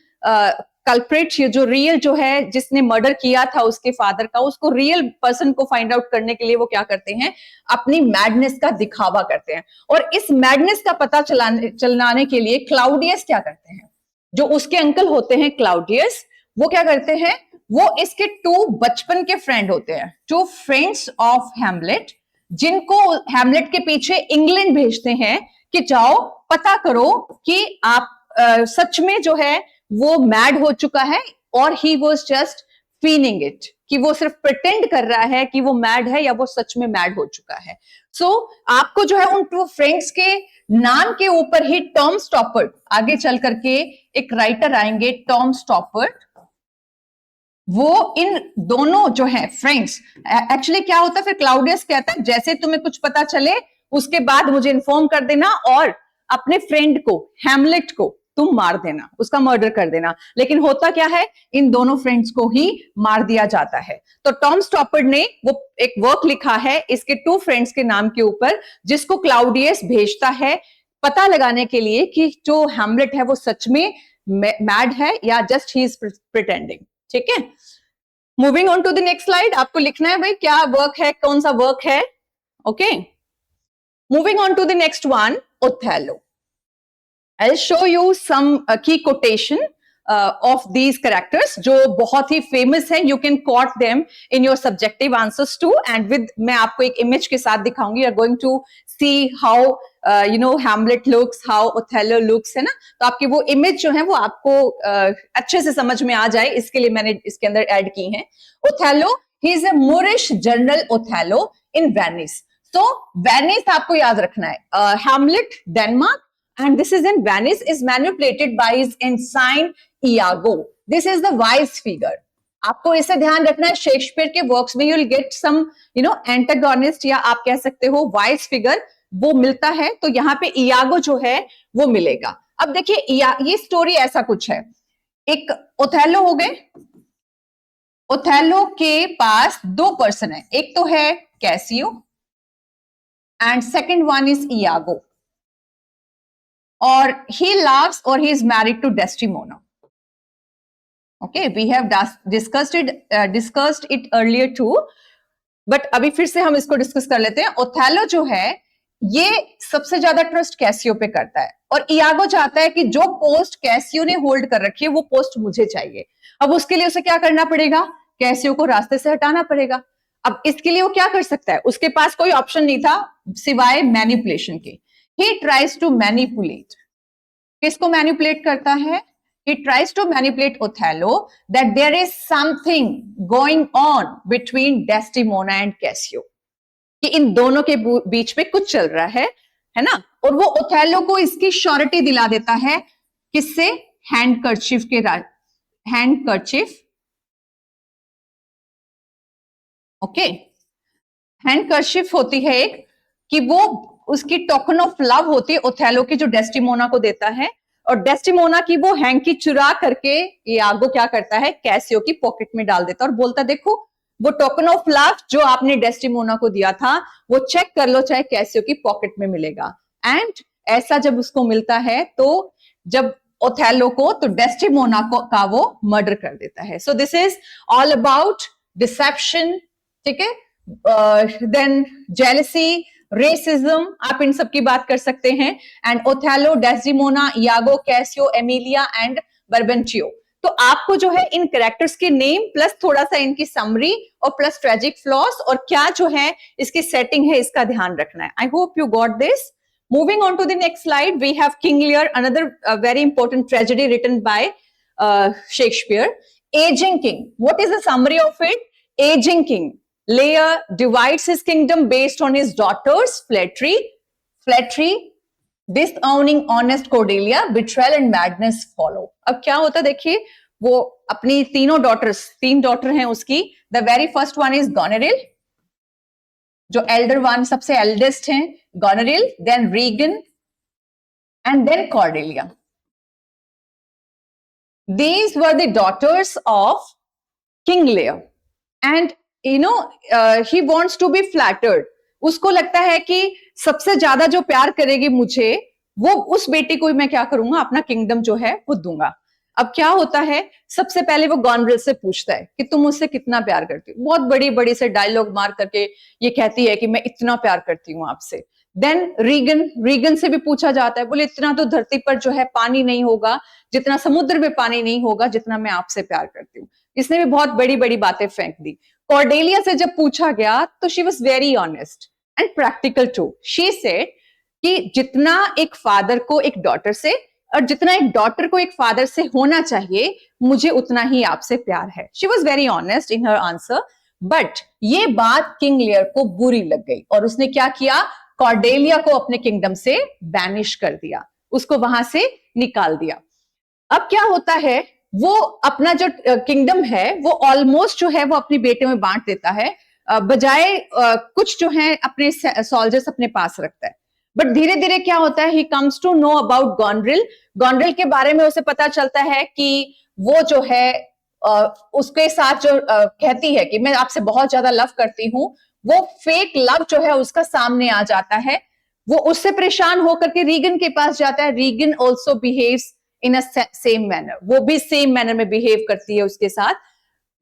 culprit, ये जो real जो है जिसने मर्डर किया था उसके फादर का, उसको real person को find out करने के लिए वो क्या करते हैं, अपनी madness का दिखावा करते हैं. और इस madness का पता चलाने के लिए क्लाउडियस क्या करते हैं, जो उसके अंकल होते हैं क्लाउडियस, वो क्या करते हैं, वो इसके टू बचपन के फ्रेंड होते हैं, टू फ्रेंड्स ऑफ हैमलेट, जिनको हैमलेट के पीछे इंग्लैंड भेजते हैं कि जाओ पता करो कि आप सच में जो है वो मैड हो चुका है और he was just feeling it, कि वो सिर्फ प्रिटेंड कर रहा है कि वो मैड है या वो सच में मैड हो चुका है. सो आपको जो है उन टू फ्रेंड्स के नाम के ऊपर ही टॉम स्टॉपर्ड, आगे चल करके एक राइटर आएंगे टॉम स्टॉपर्ड, वो इन दोनों जो है फ्रेंड्स, एक्चुअली क्या होता है फिर क्लाउडियस कहता है जैसे तुम्हें कुछ पता चले उसके बाद मुझे इन्फॉर्म कर देना और अपने फ्रेंड को, हैमलेट को तुम मार देना, उसका मर्डर कर देना. लेकिन होता क्या है, इन दोनों फ्रेंड्स को ही मार दिया जाता है. तो टॉम स्टॉपर्ड ने वो एक वर्क लिखा है इसके टू फ्रेंड्स के नाम के ऊपर, जिसको क्लाउडियस भेजता है पता लगाने के लिए कि जो हैमलेट है वो सच में मैड है या जस्ट ही इज प्रिटेंडिंग. ठीक है, moving on to the next slide. आपको लिखना है भाई क्या वर्क है, कौन सा वर्क है. Okay, moving on to the next one, Othello. I'll show you some key quotation of these characters जो बहुत ही famous है. You can quote them in your subjective answers too. And with मैं आपको एक image के साथ दिखाऊंगी. You are going to see how Hamlet looks, how Othello looks, है ना. तो आपकी वो image जो है वो आपको अच्छे से समझ में आ जाए, इसके लिए मैंने इसके अंदर ऐड की है. Othello, he is a Moorish general Othello in Venice. So Venice आपको याद रखना है. Hamlet, Denmark. And this is in Venice, is manipulated by his ensign Iago. This is the wise figure. आपको इसे ध्यान रखना है. शेक्सपियर के वर्क्स में you'll get some antagonist या आप कह सकते हो wise figure वो मिलता है. तो यहाँ पे इयागो जो है वो मिलेगा. अब देखिए ये स्टोरी ऐसा कुछ है. एक ओथेलो हो गए. ओथेलो के पास दो पर्सन है, एक तो है Casio and second one is Iago. और he loves or he is married to Desdemona. Okay, we have discussed it earlier too, but अभी फिर से हम इसको डिस्कस कर लेते हैं. ओथेलो जो है ये सबसे ज्यादा ट्रस्ट कैसियो पे करता है और इयागो चाहता है कि जो पोस्ट कैसियो ने होल्ड कर रखी है वो पोस्ट मुझे चाहिए. अब उसके लिए उसे क्या करना पड़ेगा, कैसियो को रास्ते से हटाना पड़ेगा। अब इसके लिए वो क्या कर सकता है, उसके पास कोई ऑप्शन नहीं था सिवाय मैनिपुलेशन के। ही ट्राइज टू मैनिपुलेट, किसको मैनिपुलेट करता है? He tries to manipulate Othello that there is something going on between Desdemona and Cassio, कि इन दोनों के बीच में कुछ चल रहा है ना। और वो ओथेलो को इसकी श्योरिटी दिला देता है, किससे? हैंडकरचीफ के हैंडकरचीफ, ओके, हैंडकरचीफ होती है एक, कि वो उसकी टोकन ऑफ लव होती है ओथेलो की, जो डेस्टिमोना को देता है। और डेस्टिमोना की वो हैंकी चुरा करके यागो क्या करता है, कैसियो की पॉकेट में डाल देता है और बोलता, देखो वो टोकन ऑफ लव जो आपने डेस्टिमोना को दिया था वो चेक कर लो, चाहे कैसियो की पॉकेट में मिलेगा। एंड ऐसा जब उसको मिलता है तो जब ओथेलो को, तो डेस्टिमोना को का वो मर्डर कर देता है। So this is all about deception, ठीक है। देन जेलसी, रेसिज्म, आप इन सब की बात कर सकते हैं। And Othello, Desdemona, Iago, Cassio, Emilia and Brabantio. तो आपको जो है इन कैरेक्टर्स के नेम प्लस थोड़ा सा इनकी समरी और प्लस ट्रेजिक फ्लॉस और क्या जो है इसकी सेटिंग है, इसका ध्यान रखना है। आई hope you got this. Moving on to the next slide, we have King Lear, another very important tragedy written by Shakespeare. Aging King. What is the summary of it? Aging King. Lear divides his kingdom based on his daughters, flattery, disowning honest Cordelia, betrayal and madness follow. अब क्या होता देखिए, वो अपनी तीनों daughters, 3 daughter हैं उसकी. The very first one is Goneril, जो एल्डर वन, सबसे एल्डेस्ट हैं, Goneril, then Regan and then Cordelia. These were the daughters of King Lear and you know he wants to be flattered. उसको लगता है कि सबसे ज्यादा जो प्यार करेगी मुझे, वो उस बेटी को मैं क्या करूंगा, अपना किंगडम जो है वो दूंगा। अब क्या होता है, सबसे पहले वो गोनेरिल से पूछता है कि तुम मुझसे कितना प्यार करती हो। बहुत बड़ी बड़ी से डायलॉग मार करके ये कहती है कि मैं इतना प्यार करती हूँ आपसे। देन रीगन से भी पूछा जाता है, बोले इतना तो धरती पर जो है पानी नहीं होगा, जितना समुद्र में पानी नहीं होगा जितना मैं आपसे प्यार करती हूँ। इसने भी बहुत बड़ी बड़ी बातें फेंक दी। कॉर्डेलिया से जब पूछा गया तो she was very honest and practical too. She said कि जितना एक फादर को एक डॉटर से और जितना एक डॉटर को एक फादर से होना चाहिए, मुझे उतना ही आपसे प्यार है। She was very honest in her answer. But ये बात किंग लियर को बुरी लग गई और उसने क्या किया, कॉर्डेलिया को अपने किंगडम से बैनिश कर दिया, उसको वहां से निकाल दिया। अब क्या होता है, वो अपना जो किंगडम है वो ऑलमोस्ट जो है वो अपनी बेटे में बांट देता है, बजाय कुछ जो है अपने सोल्जर्स अपने पास रखता है। बट धीरे धीरे क्या होता है, he comes to know about Goneril. Goneril के बारे में उसे पता चलता है कि वो जो है उसके साथ जो कहती है कि मैं आपसे बहुत ज्यादा लव करती हूँ, वो फेक लव जो है उसका सामने आ जाता है। वो उससे परेशान होकर के रीगन के पास जाता है। Regan also behaves in a same manner, वो भी सेम मैनर में बिहेव करती है उसके साथ।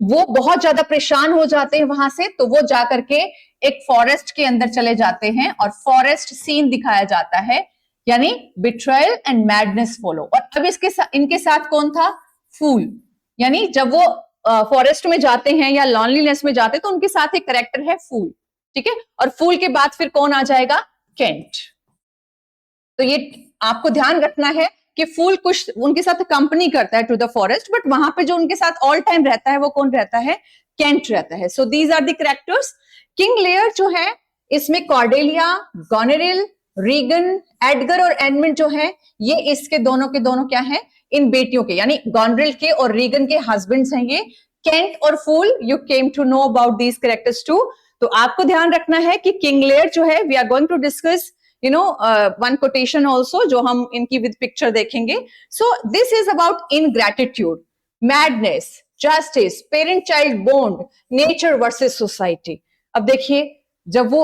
वो बहुत ज्यादा परेशान हो जाते हैं वहां से, तो वो जाकर के एक फॉरेस्ट के अंदर चले जाते हैं और फॉरेस्ट सीन दिखाया जाता है, यानी बिट्रायल एंड मैडनेस फॉलो। और अब इनके साथ कौन था, फूल। यानी जब वो फॉरेस्ट में जाते हैं या लॉनलीनेस में जाते हैं तो उनके साथ एक कैरेक्टर है फूल, ठीक है। और फूल के बाद फिर कौन आ जाएगा, केंट। तो ये आपको ध्यान रखना है कि फूल कुछ उनके साथ कंपनी करता है टू द फॉरेस्ट, बट वहां पे जो उनके साथ ऑल टाइम रहता है वो कौन रहता है, केंट रहता है। So these are the characters. King Lear जो है इसमें कॉर्डेलिया, गोनेरिल, रीगन, एडगर और एडमंड जो है ये इसके दोनों के दोनों क्या है, इन बेटियों के, यानी गोनेरिल के और रीगन के हस्बैंड्स हैं ये। केंट और fool, you came to know about these characters too. तो आपको ध्यान रखना है कि किंग लियर जो है, we are going to discuss one quotation also जो हम इनकी विद पिक्चर देखेंगे। So this is about ingratitude, madness, justice, parent child bond, nature versus society। अब देखिए जब वो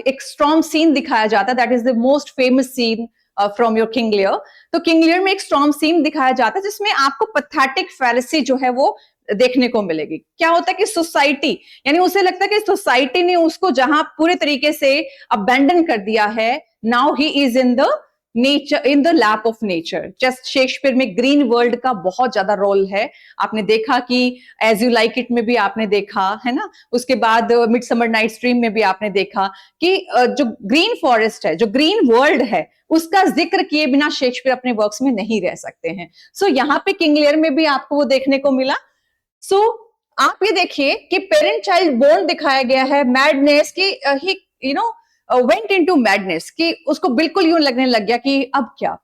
एक स्ट्रॉन्ग सीन दिखाया जाता है, that is the most famous scene from your King Lear. तो किंग लियर में एक स्ट्रॉन्ग सीन दिखाया जाता है जिसमें आपको पैथेटिक फेरेसी जो है वो देखने को मिलेगी। क्या होता है कि सोसाइटी, यानी उसे लगता है कि सोसाइटी ने उसको जहां पूरे तरीके से अबैंडन कर दिया है, now he is in the nature in the lap of nature. Just Shakespeare में ग्रीन वर्ल्ड का बहुत ज्यादा रोल है। आपने देखा कि एज यू लाइक इट में भी आपने देखा है ना, उसके बाद मिडसमर नाइट्स ड्रीम में भी आपने देखा कि जो ग्रीन फॉरेस्ट है, जो ग्रीन वर्ल्ड है, उसका जिक्र किए बिना शेक्सपियर अपने वर्क्स में नहीं रह सकते हैं। सो यहाँ पे किंग लियर में भी आपको वो देखने को मिला। सो आप ये देखिए कि पेरेंट चाइल्ड बॉन्ड दिखाया गया है, मैडनेस की he you know went into madness, कि उसको बिल्कुल यूं लगने लग गया कि अब क्या,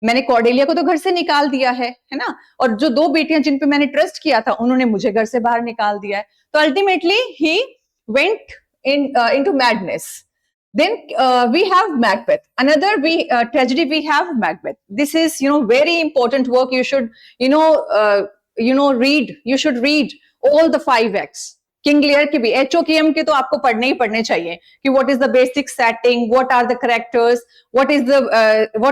मैंने कॉर्डेलिया को तो घर से निकाल दिया है ना, और जो दो बेटियां जिन पे मैंने ट्रस्ट किया था उन्होंने मुझे घर से बाहर निकाल दिया है। तो ultimately he went into madness. Then we have Macbeth. Another tragedy we have Macbeth. This is very important work. You should read. You should read all the 5 acts. King Lear के भी, HOKM के तो आपको पढ़ने ही पढ़ने चाहिए कि what is the basic setting, what are the characters, what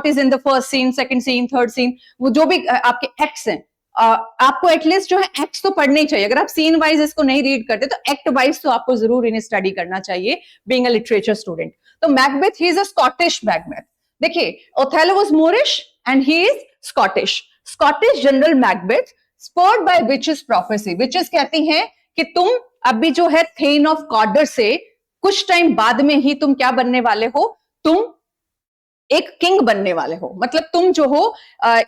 is in the first scene, second scene, third scene, वो जो भी आपके एक्ट्स हैं, आपको एटलीस्ट जो है एक्ट्स तो पढ़ने ही चाहिए। अगर आप सीन वाइज इसको नहीं रीड करते तो एक्ट वाइज तो आपको जरूर इन्हें स्टडी करना चाहिए, बीइंग अ लिटरेचर स्टूडेंट। तो Macbeth, he is a Scottish Macbeth. देखिए, Othello was Moorish and he is Scottish. Scottish general Macbeth spurred by witches prophecy. Witches कहती हैं कि तुम अभी जो है थेन ऑफ कॉर्डर से कुछ टाइम बाद में ही तुम क्या बनने वाले हो, तुम एक किंग बनने वाले हो। मतलब तुम जो हो,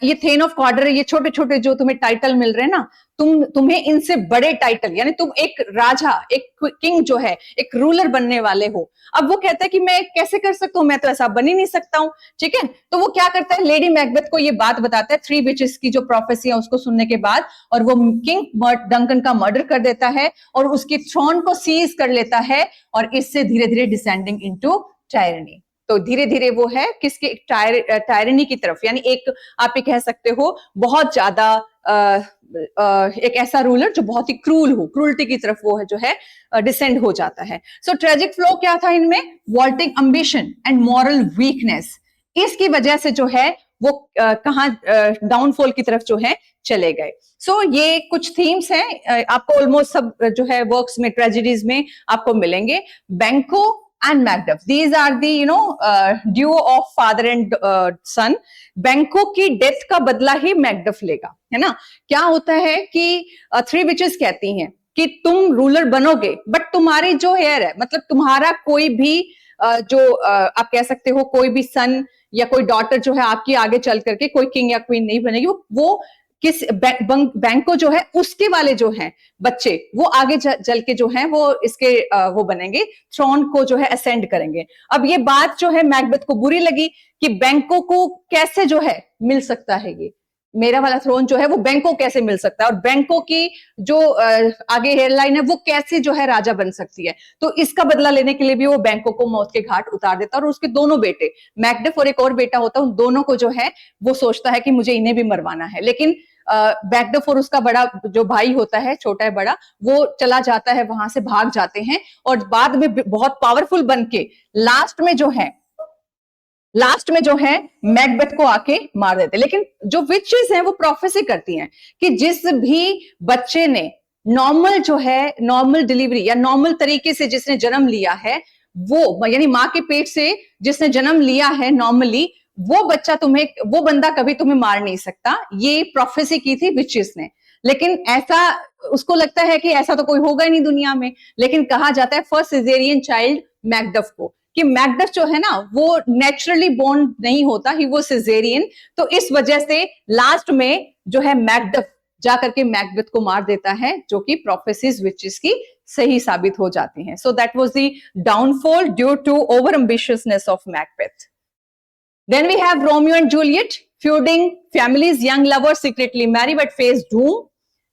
ये थेन ऑफ कॉर्डर, ये छोटे छोटे जो तुम्हें टाइटल मिल रहे हैं ना, तुम्हें इनसे बड़े टाइटल, यानी तुम एक राजा, एक किंग जो है, एक रूलर बनने वाले हो। अब वो कहता है कि मैं कैसे कर सकता हूं, मैं तो ऐसा बन ही नहीं सकता हूं, ठीक है। तो वो क्या करता है, लेडी मैकबेथ को ये बात बताता है 3 विचेस की जो प्रोफेसी है उसको सुनने के बाद, और वो किंग डंकन का मर्डर कर देता है और उसकी थ्रोन को सीज कर लेता है, और इससे धीरे धीरे डिसेंडिंग इनटू टायरनी। तो धीरे धीरे वो है किसके, टायरनी की तरफ, यानी एक आप ये कह सकते हो बहुत ज्यादा एक ऐसा रूलर जो बहुत ही क्रूल हो, क्रूरटी की तरफ वो है जो है डिसेंड हो जाता है। सो ट्रेजिक फ्लो क्या था इनमें, vaulting ambition and moral weakness, इसकी वजह से जो है वो कहां डाउनफॉल की तरफ जो है चले गए। सो ये कुछ थीम्स हैं, आपको ऑलमोस्ट सब जो है वर्क्स में, ट्रेजेडीज में आपको मिलेंगे। बैंको and Macduff, these are the duo of father and son. बैंको की डेथ का बदला ही मैकडफ लेगा, है ना। क्या होता है कि 3 विचेस कहती हैं कि तुम रूलर बनोगे, बट तुम्हारी जो हेयर है, मतलब तुम्हारा कोई भी जो आप कह सकते हो कोई भी सन या कोई डॉटर जो है आपकी आगे चल करके कोई किंग या क्वीन नहीं बनेगी। वो किस बैंको जो है उसके वाले जो हैं बच्चे, वो आगे चल के जो है वो इसके वो बनेंगे, थ्रोन को जो है असेंड करेंगे। अब ये बात जो है मैकबेथ को बुरी लगी कि बैंको को कैसे जो है मिल सकता है, ये मेरा वाला थ्रोन जो है वो बैंको कैसे मिल सकता है, और बैंको की जो आगे हेयरलाइन है वो कैसे जो है राजा बन सकती है। तो इसका बदला लेने के लिए भी वो बैंको को मौत के घाट उतार देता है, और उसके दोनों बेटे, मैकडफ और एक और बेटा होता है, उन दोनों को जो है वो सोचता है कि मुझे इन्हें भी मरवाना है। लेकिन मैकडफ और उसका बड़ा जो भाई होता है, छोटा है बड़ा, वो चला जाता है, वहां से भाग जाते हैं, और बाद में बहुत पावरफुल बन के लास्ट में जो है मैकबेथ को आके मार देते। लेकिन जो विचेस हैं वो प्रोफेसी करती हैं कि जिस भी बच्चे ने नॉर्मल डिलीवरी या नॉर्मल तरीके से जिसने जन्म लिया है, वो यानी माँ के पेट से जिसने जन्म लिया है नॉर्मली, वो बच्चा वो बंदा कभी तुम्हें मार नहीं सकता। ये प्रोफेसी की थी विचेस ने। लेकिन ऐसा उसको लगता है कि ऐसा तो कोई होगा ही नहीं दुनिया में। लेकिन कहा जाता है फर्स्ट सिजेरियन चाइल्ड मैकडफ को, कि मैकडफ जो है ना वो नेचुरली बोर्न नहीं होता, ही वो सिजेरियन। तो इस वजह से लास्ट में जो है मैकडफ जाकर के मैकबेथ को मार देता है, जो कि प्रोफेसीज विचेस की सही साबित हो जाती हैं। So that was the downfall due to over ambitiousness of Macbeth. Then we have Romeo and Juliet, feuding families, young lovers secretly marry but face doom,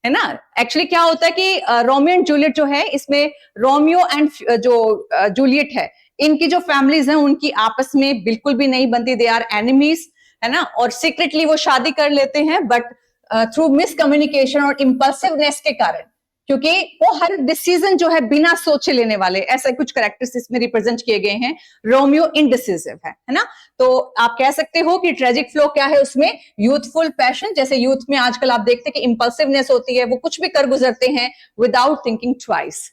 है ना। एक्चुअली क्या होता है कि रोमियो एंड जूलियट जो है, इसमें रोमियो एंड जो जूलियट है, इनकी जो फैमिलीज हैं उनकी आपस में बिल्कुल भी नहीं बनती, दे आर एनिमीज, है ना। और सीक्रेटली वो शादी कर लेते हैं, बट थ्रू मिसकम्युनिकेशन और इम्पल्सिवनेस के कारण, क्योंकि वो हर डिसीजन जो है बिना सोचे लेने वाले, ऐसे कुछ कैरेक्टर्स इसमें रिप्रेजेंट किए गए हैं। रोमियो इनडिसिसिव है ना। तो आप कह सकते हो कि ट्रेजिक फ्लो क्या है उसमें, यूथफुल पैशन, जैसे यूथ में आजकल आप देखते हैं कि इंपल्सिवनेस होती है, वो कुछ भी कर गुजरते हैं without thinking twice.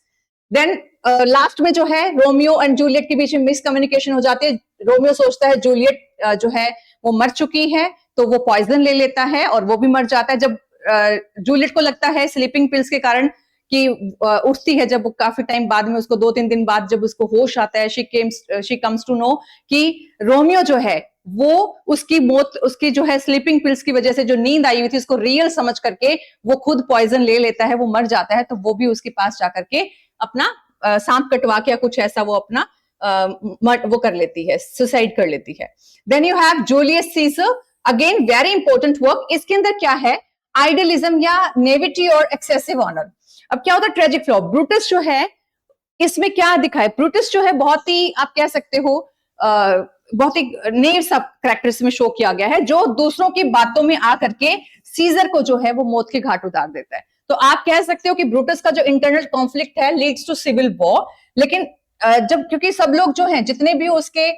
Then last में जो है रोमियो एंड जूलियट के बीच में मिसकम्युनिकेशन हो जाती है। रोमियो सोचता है जूलियट जो है वो मर चुकी है, तो वो पॉइजन ले लेता है और वो भी मर जाता है। जब जूलियट को लगता है स्लीपिंग पिल्स के कारण कि उठती है, जब काफी टाइम बाद में, उसको 2-3 दिन बाद जब उसको होश आता है, शी कम्स टू नो कि रोमियो जो है वो उसकी मौत, उसकी जो है स्लीपिंग पिल्स की वजह से जो नींद आई हुई थी उसको रियल समझ करके वो खुद पॉइजन ले लेता है, वो मर जाता है। तो वो भी उसके पास जाकर के अपना सांप कटवा के या कुछ ऐसा वो अपना वो कर लेती है, सुसाइड कर लेती है। Then you have Julius Caesar, again very important work. इसके अंदर क्या है, आइडियलिज्म या नेविटी और एक्सेसिव ऑनर। अब क्या होता है ट्रेजिक फ्लॉ, ब्रूटस जो है इसमें क्या दिखाए, ब्रूटस जो है बहुत ही आप कह सकते हो बहुत ही नेव सब कैरेक्टर्स में शो किया गया है, जो दूसरों की बातों में आकर के सीजर को जो है वो मौत के घाट उतार देता है। तो आप कह सकते हो कि ब्रूटस का जो इंटरनल कॉन्फ्लिक्ट है लीड्स टू सिविल वॉर। लेकिन जब क्योंकि सब लोग जो हैं जितने भी उसके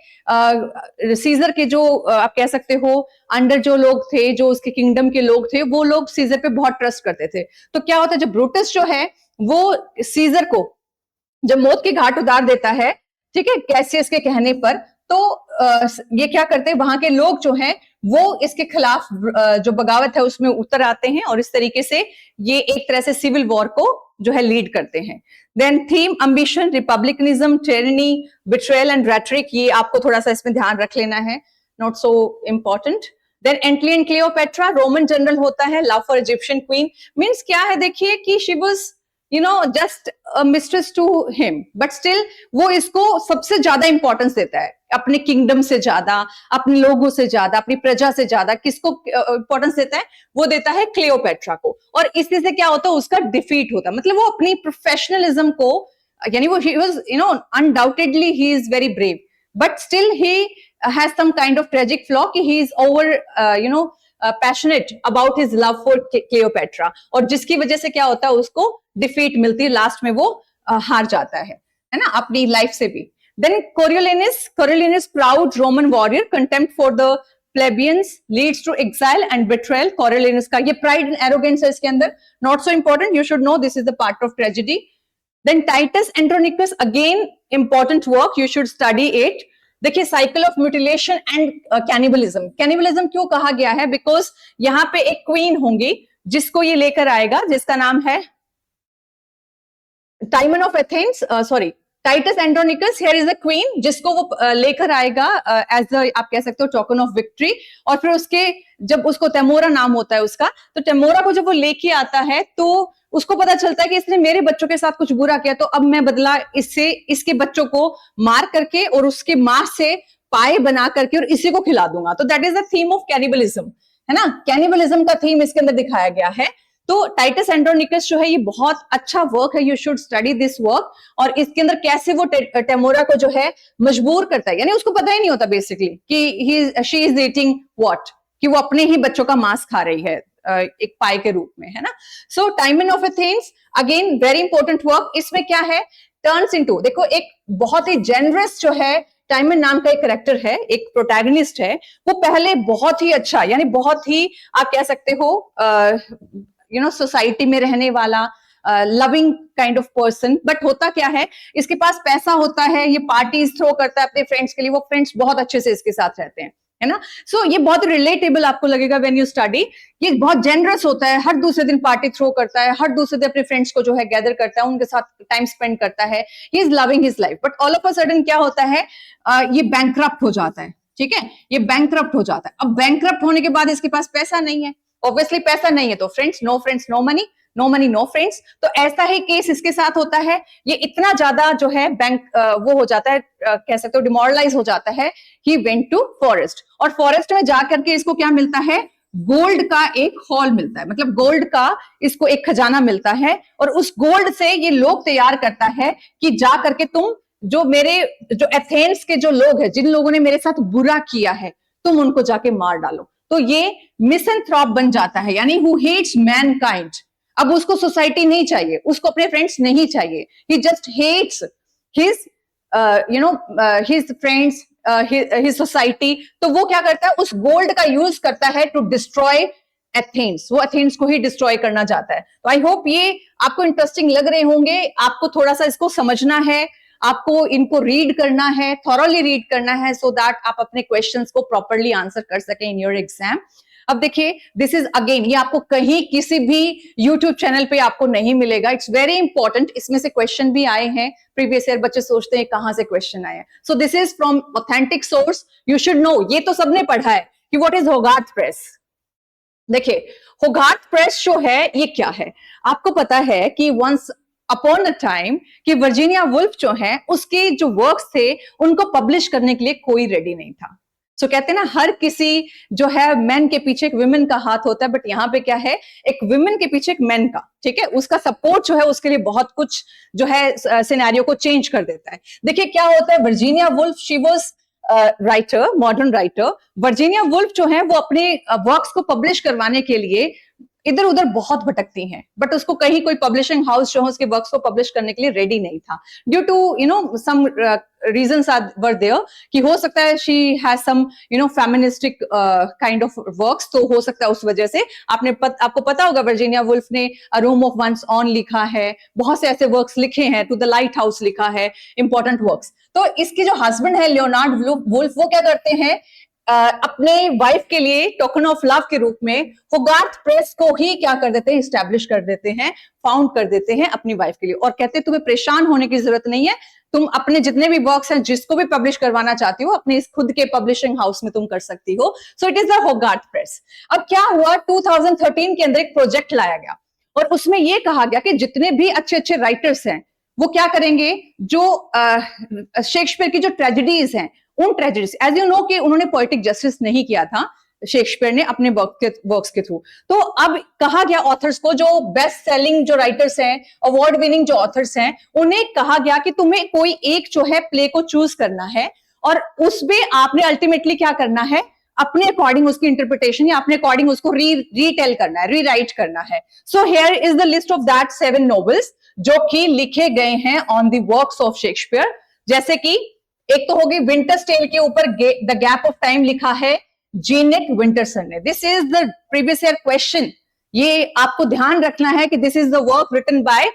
सीजर के जो आप कह सकते हो अंडर जो लोग थे, जो उसके किंगडम के लोग थे, वो लोग सीजर पे बहुत ट्रस्ट करते थे। तो क्या होता है जब ब्रूटस जो है वो सीजर को जब मौत के घाट उतार देता है, ठीक है, कैसियस के कहने पर, तो ये क्या करते हैं वहां के लोग जो हैं वो इसके खिलाफ जो बगावत है उसमें उतर आते हैं और इस तरीके से ये एक तरह से सिविल वॉर को जो है लीड करते हैं। Then theme ambition, republicanism, tyranny, betrayal and rhetoric, ये आपको थोड़ा सा इसमें ध्यान रख लेना है, not so important. Then Antony and Cleopatra, Roman general होता है, love for Egyptian queen, means क्या है देखिए कि she was just mistress to him, but still वो इसको सबसे ज्यादा इंपॉर्टेंस देता है, अपने किंगडम से ज्यादा, अपने लोगों से ज्यादा, अपनी प्रजा से ज्यादा किसको इंपॉर्टेंस देता है, वो देता है क्लियोपेट्रा को। और इसी से क्या होता है उसका डिफीट होता है, मतलब वो अपनी प्रोफेशनलिज्म को, यानी वो undoubtedly he is very brave, but still he has some kind of tragic flaw कि he is over passionate about his love for Cleopatra, और जिसकी वजह से क्या होता है उसको डिफीट मिलती है, लास्ट में वो हार जाता है ना, अपनी लाइफ से भी। Then Coriolanus proud Roman warrior, contempt for the plebeians leads to exile and betrayal। Coriolanus का ये प्राइड एंड एरोगेंस है इसके अंदर, not so important, you should know this is the part of tragedy. Then Titus Andronicus, again important work, you should study it. देखिए cycle of mutilation and cannibalism, cannibalism क्यों कहा गया है, बिकॉज यहाँ पे एक क्वीन होंगी जिसको ये लेकर आएगा, जिसका नाम है Timon of Athens, sorry Titus Andronicus, here is a queen जिसको वो लेकर आएगा एज आप कह सकते हो टोकन ऑफ विक्ट्री। और फिर उसके जब उसको टेमोरा नाम होता है उसका, तो टेमोरा को जब वो लेके आता है तो उसको पता चलता है कि इसने मेरे बच्चों के साथ कुछ बुरा किया, तो अब मैं बदला इससे इसके बच्चों को मार करके और उसके मांस से पाए बना करके और इसी को खिला दूंगा। तो that is the theme of cannibalism, है ना, कैनिबलिज्म का थीम इसके अंदर दिखाया गया है। तो टाइटस एंड्रोनिकस जो है ये बहुत अच्छा वर्क है, you should study this work. और इसके अंदर कैसे वो टेमोरा को जो है मजबूर करता है, यानी उसको पता ही नहीं होता बेसिकली कि शी इज ईटिंग व्हाट, कि वो अपने ही बच्चों का मांस खा रही है एक पाए के रूप में, है ना। So Timon of Athens, again very important work. इसमें क्या है, टर्न्स इनटू, देखो एक बहुत ही जेनरस जो है टाइमन नाम का एक करेक्टर है, एक प्रोटैगनिस्ट है, वो पहले बहुत ही अच्छा, यानी बहुत ही आप कह सकते हो सोसाइटी में रहने वाला loving kind of person, but होता क्या है इसके पास पैसा होता है, ये पार्टीज थ्रो करता है अपने फ्रेंड्स के लिए, वो फ्रेंड्स बहुत अच्छे से इसके साथ रहते हैं, है ना। सो ये बहुत रिलेटेबल आपको लगेगा व्हेन यू स्टडी। ये बहुत जेनरस होता है, हर दूसरे दिन पार्टी थ्रो करता है, हर दूसरे दिन अपने फ्रेंड्स को जो है गैदर करता है, उनके साथ टाइम स्पेंड करता है, he is loving his life. But all of a sudden क्या होता है, ये बैंकरप्ट हो जाता है, ठीक है, ये बैंकरप्ट हो जाता है। अब बैंकरप्ट होने के बाद इसके पास पैसा नहीं है, ऑब्वियसली पैसा नहीं है तो friends no money, no money no friends. तो ऐसा ही केस इसके साथ होता है, ये इतना ज्यादा जो है बैंक वो हो जाता है, कह सकते हो डिमोरलाइज हो जाता है। ही वेंट टू फॉरेस्ट, और फॉरेस्ट में जाकर के इसको क्या मिलता है, गोल्ड का एक हॉल मिलता है, मतलब गोल्ड का इसको एक खजाना मिलता है, और उस गोल्ड से ये लोग तैयार करता है कि जा करके तुम जो मेरे जो एथेंस के जो लोग हैं, जिन लोगों ने मेरे साथ बुरा किया है, तुम उनको जाके मार डालो। तो ये मिसएंथ्रोप बन जाता है, यानी हु हेट्स मैनकाइंड। अब उसको सोसाइटी नहीं चाहिए, उसको अपने फ्रेंड्स नहीं चाहिए, he just hates his his friends, his society. तो वो क्या करता है, उस गोल्ड का यूज करता है टू डिस्ट्रॉय एथेंस, वो एथेंस को ही डिस्ट्रॉय करना चाहता है। तो आई होप ये आपको इंटरेस्टिंग लग रहे होंगे, आपको थोड़ा सा इसको समझना है, आपको इनको रीड करना है, थॉरोली रीड करना है, सो दैट आप अपने क्वेश्चंस को प्रॉपरली आंसर कर सकें इन योर एग्जाम। अब देखिए, दिस इज अगेन, ये आपको कहीं किसी भी यूट्यूब चैनल पे आपको नहीं मिलेगा। इट्स वेरी इंपॉर्टेंट, इसमें से क्वेश्चन भी आए हैं प्रीवियस ईयर, बच्चे सोचते हैं कहां से क्वेश्चन आए हैं। सो this is from authentic source, you should no. ये तो सबने पढ़ा है कि व्हाट इज होगार्थ प्रेस। देखिए, होगार्थ प्रेस जो है ये क्या है, आपको पता है कि वंस अपॉन अ टाइम कि वर्जीनिया वुल्फ जो है उसके जो वर्क्स थे उनको पब्लिश करने के लिए कोई रेडी नहीं था। सो कहते हैं ना, हर किसी जो है मैन के पीछे एक विमेन का हाथ होता है, बट यहाँ पे क्या है, एक विमेन के पीछे एक मैन का, ठीक है, उसका सपोर्ट जो है उसके लिए बहुत कुछ जो है सिनेरियो को चेंज कर देता है। देखिए क्या होता है, Virginia Woolf, she was writer, modern writer. Virginia Woolf जो है वो अपने वर्क्स को पब्लिश करवाने के लिए इधर उधर बहुत भटकती हैं, बट उसको कहीं कोई पब्लिशिंग हाउस जो है उसके वर्क्स को पब्लिश करने के लिए रेडी नहीं था, due to some reasons are were there, कि हो सकता है she has some feministic kind of works, तो हो सकता है उस वजह से। आपको पता होगा वर्जीनिया वुल्फ ने a room of one's own लिखा है, बहुत से ऐसे वर्क्स लिखे हैं, टू द लाइट हाउस लिखा है, इंपॉर्टेंट वर्क्स। तो इसके जो हस्बैंड है लियोनार्ड वुल्फ, वो क्या करते हैं, अपने वाइफ के लिए टोकन ऑफ लव के रूप में होगार्थ प्रेस को ही क्या कर देते हैं, इस्टेब्लिश कर देते हैं, फाउंड कर देते हैं अपनी वाइफ के लिए, और कहते हैं तुम्हें परेशान होने की जरूरत नहीं है, तुम अपने जितने भी वर्क्स हैं जिसको भी पब्लिश करवाना चाहती हो अपने इस खुद के पब्लिशिंग हाउस में तुम कर सकती हो। So it is the होगार्थ press. अब क्या हुआ, 2013 के अंदर एक प्रोजेक्ट लाया गया और उसमें यह कहा गया कि जितने भी अच्छे अच्छे राइटर्स हैं वो क्या करेंगे, जो शेक्सपियर की जो ट्रेजेडीज हैं उन ट्रेजेडीज, एज यू नो कि उन्होंने पोएटिक जस्टिस नहीं किया था शेक्सपियर ने अपने वर्क्स के थ्रू, तो अब कहा गया ऑथर्स को, जो बेस्ट सेलिंग जो राइटर्स हैं, अवार्ड विनिंग जो ऑथर्स हैं, उन्हें कहा गया कि तुम्हें कोई एक जो है प्ले को चूज करना है और उसमें आपने अल्टीमेटली क्या करना है, अपने अकॉर्डिंग उसकी इंटरप्रिटेशन या अपने अकॉर्डिंग उसको रीटेल करना है, रीराइट करना है। So here is the list of that 7 novels जो कि लिखे गए हैं on the works of Shakespeare. जैसे कि एक तो होगी विंटर्स टेल के ऊपर द गैप ऑफ टाइम लिखा है जीनेट विंटरसन ने। This is the previous year question, ये आपको ध्यान रखना है कि this is the work written by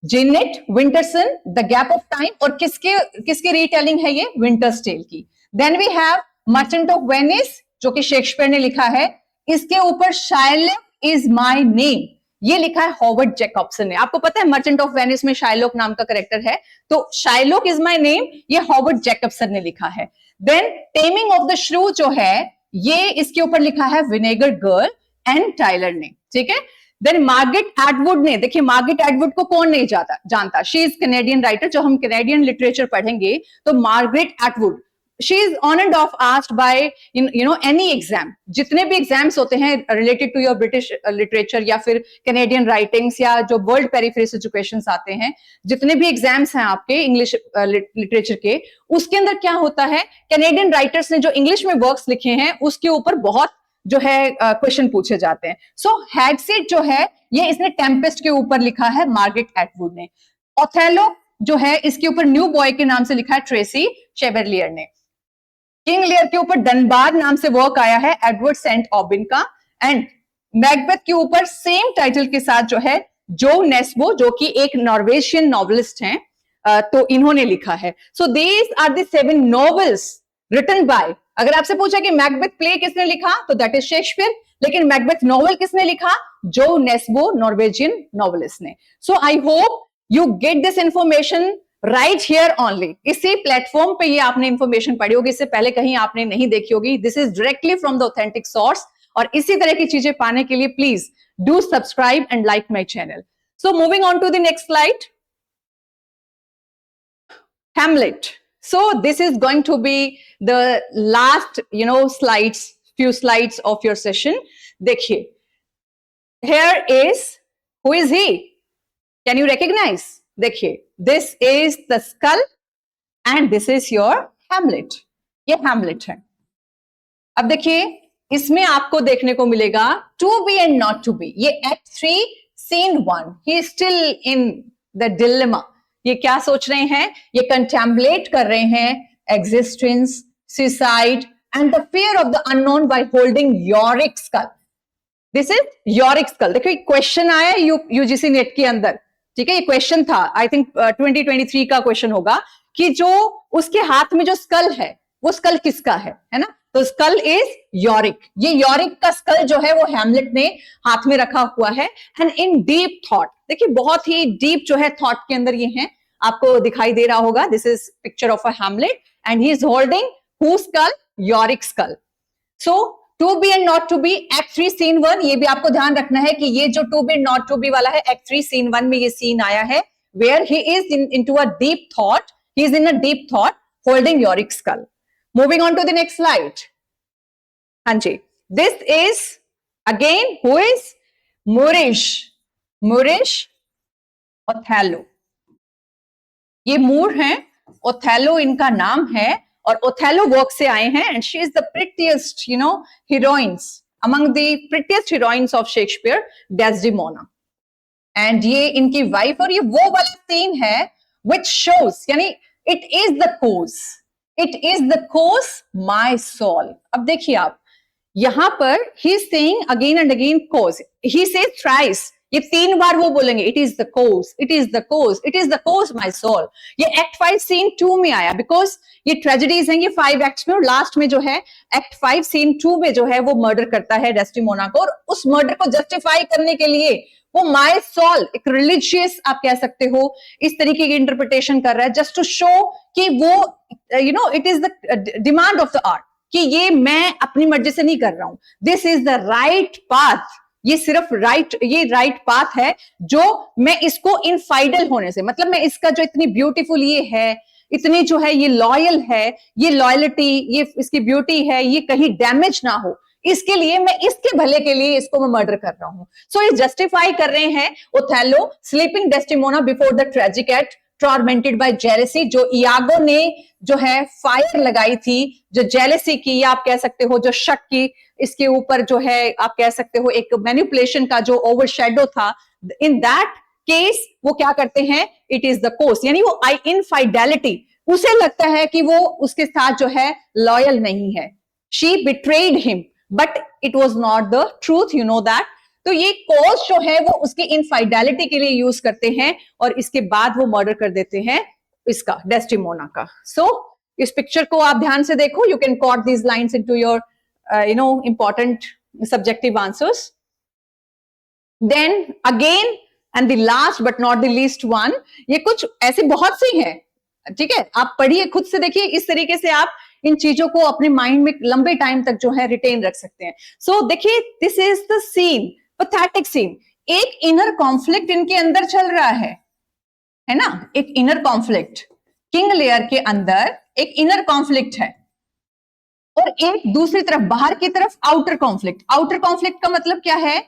Jeanette Winterson, the gap of time, और किसकी रीटेलिंग है ये, विंटर्स टेल की। Then we have Merchant of Venice जो कि शेक्सपियर ने लिखा है, इसके ऊपर शायलॉक इज माय नेम, ये लिखा है हॉवर्ड जैकब्सन ने। आपको पता है मर्चेंट ऑफ वेनिस में शायलॉक नाम का कैरेक्टर है, तो शायलॉक इज माय नेम ये हॉवर्ड जैकब्सन ने लिखा है। देन टेमिंग ऑफ द श्रू जो है ये इसके ऊपर लिखा है विनेगर गर्ल एंड टाइलर ने, ठीक है। देन मार्गरेट एटवुड ने, देखिए मार्गरेट एटवुड को कौन नहीं जानता, शी इज कैनेडियन राइटर, जो हम कैनेडियन लिटरेचर पढ़ेंगे तो Margaret Atwood, she is on and off asked by any exam, जितने भी एग्जाम्स होते हैं related to your British literature या फिर कैनेडियन राइटिंग्स या जो वर्ल्ड पेरिफेरी सिचुएशंस आते हैं, जितने भी एग्जाम्स हैं आपके इंग्लिश लिटरेचर के, उसके अंदर क्या होता है, कैनेडियन राइटर्स ने जो इंग्लिश में वर्क्स लिखे हैं उसके ऊपर बहुत जो है क्वेश्चन पूछे जाते हैं। सो हैग्सीट जो है ये इसने टेम्पेस्ट के ऊपर लिखा है मार्गरेट एटवुड ने। ओथेलो जो है इसके ऊपर न्यू बॉय के नाम से लिखा है ट्रेसी चेवरलियर ने। किंग लियर के ऊपर डनबार नाम से वर्क आया है एडवर्ड सेंट ऑबिन का। एंड मैकबेथ के ऊपर सेम टाइटल के साथ जो है जो नेस्बो, जो कि एक नॉर्वेशियन नॉवेलिस्ट हैं, तो इन्होंने लिखा है। So these are the 7 novels written by, अगर आपसे पूछा कि मैकबेथ प्ले किसने लिखा तो दैट इज शेक्सपियर, लेकिन मैकबेथ नॉवेल किसने लिखा, जो नेस्बो नॉर्वेजियन नॉवेलिस्ट ने। So I hope you get this information right here only, इसी प्लेटफॉर्म पे ये आपने इंफॉर्मेशन पढ़ी होगी, इससे पहले कहीं आपने नहीं देखी होगी। This is directly from the authentic source, और इसी तरह की चीजें पाने के लिए please do subscribe and like my channel. So moving on to the next slide, Hamlet. So this is going to be the last slides, few slides of your session. देखिए, here is, who is he? Can you recognize? देखिए, this is the skull and this is your Hamlet. ये Hamlet है। अब देखिए, इसमें आपको देखने को मिलेगा to be and not to be। ये Act 3 Scene 1, he is still in the dilemma। ये क्या सोच रहे हैं, ये कंटेम्पलेट कर रहे हैं existence, suicide and the fear of the unknown by holding Yorick skull। This is Yorick skull. देखो क्वेश्चन आया यूजीसी नेट के अंदर, ठीक है, ये क्वेश्चन था, आई थिंक 2023 का क्वेश्चन होगा, कि जो उसके हाथ में जो स्कल है वो स्कल किसका है ना? तो स्कल इज योरिक। ये योरिक का स्कल जो है वो हैमलेट ने हाथ में रखा हुआ है। एंड इन डीप थॉट, देखिए बहुत ही डीप जो है थॉट के अंदर ये है, आपको दिखाई दे रहा होगा, this is picture of a Hamlet and he is holding who skull? Yorick skull. So to be and not to be, act 3 scene 1, ये भी आपको ध्यान रखना है कि ये जो to be not to be वाला है, एक्ट 3 सीन 1 में ये सीन आया है, where he is into a deep thought, he is in a deep thought holding Yorick skull. Moving on to the next slide. हाँ जी, this is again who is? Moorish Othello. ये मूर हैं, ओथेलो इनका नाम है, और ओथेलो वर्क से आए हैं, and she is the prettiest heroines among the prettiest heroines of Shakespeare, Desdemona. And ये इनकी वाइफ, और ये वो वाला सीन है विच शोज, यानी it is the cause my soul. अब देखिए आप यहां पर ही is saying again and again cause, he says thrice, ये 3 बार वो बोलेंगे, it is the cause, it is the cause, it is the cause my soul. ये एक्ट 5 सीन 2 में आया, बिकॉज ये ट्रेजेडीज हैं, ये 5 एक्ट्स में, और लास्ट में जो है एक्ट 5 सीन 2 में जो है वो मर्डर करता है डेस्डेमोना को, और उस मर्डर को जस्टिफाई करने के लिए वो माई सोल, एक रिलीजियस आप कह सकते हो, इस तरीके की इंटरप्रिटेशन कर रहा है, जस्ट टू शो कि वो it is the demand of the art, कि ये मैं अपनी मर्जी से नहीं कर रहा हूं, this is the right path, ये सिर्फ ये राइट पाथ है, जो मैं इसको इनफाइडल होने से, मतलब मैं इसका जो इतनी ब्यूटीफुल ये है, इतनी जो है ये लॉयल है, ये लॉयलिटी, ये इसकी ब्यूटी है, ये कहीं डैमेज ना हो, इसके लिए मैं इसके भले के लिए इसको मैं मर्डर कर रहा हूं। सो ये जस्टिफाई कर रहे हैं Othello sleeping Desdemona before the tragic act, tormented by jealousy, जो इयागो ने जो है फायर लगाई थी, जो जेलेसी की, या आप कह सकते हो जो शक की, इसके ऊपर जो है आप कह सकते हो एक मैनिपुलेशन का जो ओवरशैडो था, इन दैट केस वो क्या करते हैं? इट इज द कोर्स, यानी वो इनफाइडेलिटी, उसे लगता है कि वो उसके साथ जो है लॉयल नहीं है, she betrayed him, but it was not the truth, you know that. तो ये कॉज जो है वो उसकी इनफाइडेलिटी के लिए यूज करते हैं, और इसके बाद वो मर्डर कर देते हैं इसका, डेस्टिमोना का। सो इस पिक्चर को आप ध्यान से देखो, you can quote these lines into your important subjective answers. Then again and the last but not the least one, ये कुछ ऐसे बहुत सी हैं, ठीक है, आप पढ़िए, खुद से देखिए, इस तरीके से आप इन चीजों को अपने माइंड में लंबे टाइम तक जो है रिटेन रख सकते हैं। सो देखिए, this is the scene, pathetic scene, एक इनर कॉन्फ्लिक्ट इनके अंदर चल रहा है ना, एक इनर कॉन्फ्लिक्ट, किंग लेयर के अंदर एक इनर कॉन्फ्लिक्ट है, और एक दूसरी तरफ बाहर की तरफ आउटर कॉन्फ्लिक्ट। आउटर कॉन्फ्लिक्ट का मतलब क्या है?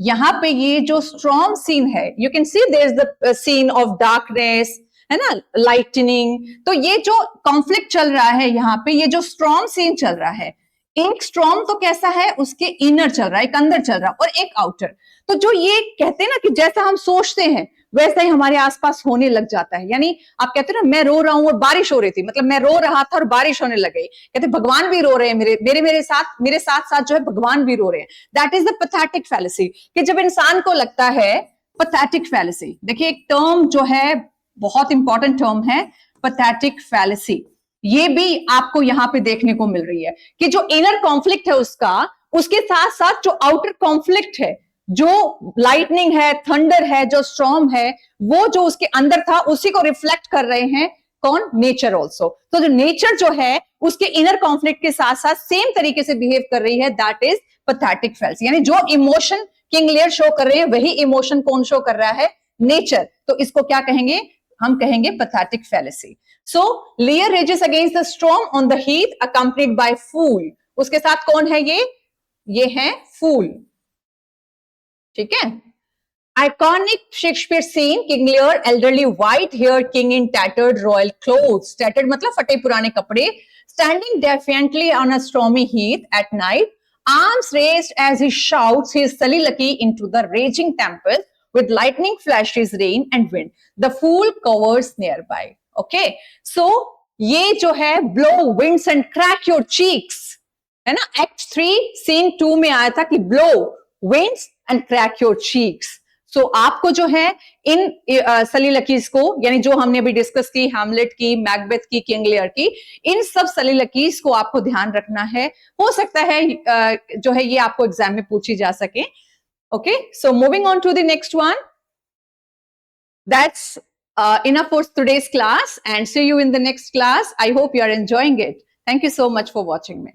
यहां पे ये जो स्ट्रॉन्ग सीन है, you can see there is the scene of darkness, है ना, लाइटनिंग। तो ये जो कॉन्फ्लिक्ट चल रहा है यहाँ पे, ये जो स्ट्रॉन्ग सीन चल रहा है, एक स्ट्रॉन्ग तो कैसा है, उसके इनर चल रहा है, एक अंदर चल रहा है, और एक आउटर। तो जो ये कहते हैं ना कि जैसा हम सोचते हैं वैसा ही हमारे आसपास होने लग जाता है। यानी आप कहते हैं ना, मैं रो रहा हूं और बारिश हो रही थी, मतलब मैं रो रहा था और बारिश होने लग गई। कहते भगवान भी रो रहे हैं, मेरे साथ साथ जो है भगवान भी रो रहे हैं। That is the pathetic fallacy, कि जब इंसान को लगता है, पैथेटिक फैलेसी, देखिए एक टर्म जो है बहुत इंपॉर्टेंट टर्म है, पैथेटिक फैलेसी, ये भी आपको यहां पे देखने को मिल रही है, कि जो इनर कॉन्फ्लिक्ट है उसके साथ साथ जो आउटर कॉन्फ्लिक्ट है, जो लाइटनिंग है, थंडर है, जो स्टॉर्म है, वो जो उसके अंदर था उसी को रिफ्लेक्ट कर रहे हैं कौन? Nature also. तो जो नेचर जो है उसके इनर कॉन्फ्लिक्ट के साथ साथ सेम तरीके से बिहेव कर रही है, दैट इज पैथेटिक फैलेसी। यानी जो इमोशन किंग लियर शो कर रहे हैं वही इमोशन कौन शो कर रहा है? नेचर। तो इसको क्या कहेंगे? हम कहेंगे pathetic fallacy. So Lear rages against the storm on the heath accompanied by fool. उसके साथ कौन है? ये है फूल, ठीक है। Iconic Shakespeare scene, King Lear, elderly white-haired king in tattered royal clothes. Tattered मतलब फटे पुराने कपड़े. Standing defiantly on a stormy heath at night, arms raised as he shouts his soliloquy into the raging tempest with lightning flashes, rain and wind. The fool covers nearby. Okay, so ये जो है blow winds and crack your cheeks, है ना? Act 3 scene 2 में आया था कि blow wince and crack your cheeks. So आपको जो है इन सलीलकीज को, यानी जो हमने अभी डिस्कस की, हैमलेट की, मैकबेथ की, किंग लियर की, इन सब सलीलकीज को आपको ध्यान रखना है. हो सकता है जो है ये आपको एग्जाम में पूछी जा सके. Okay, so moving on to the next one. That's enough for today's class, and see you in the next class. I hope you are enjoying it. Thank you so much for watching me.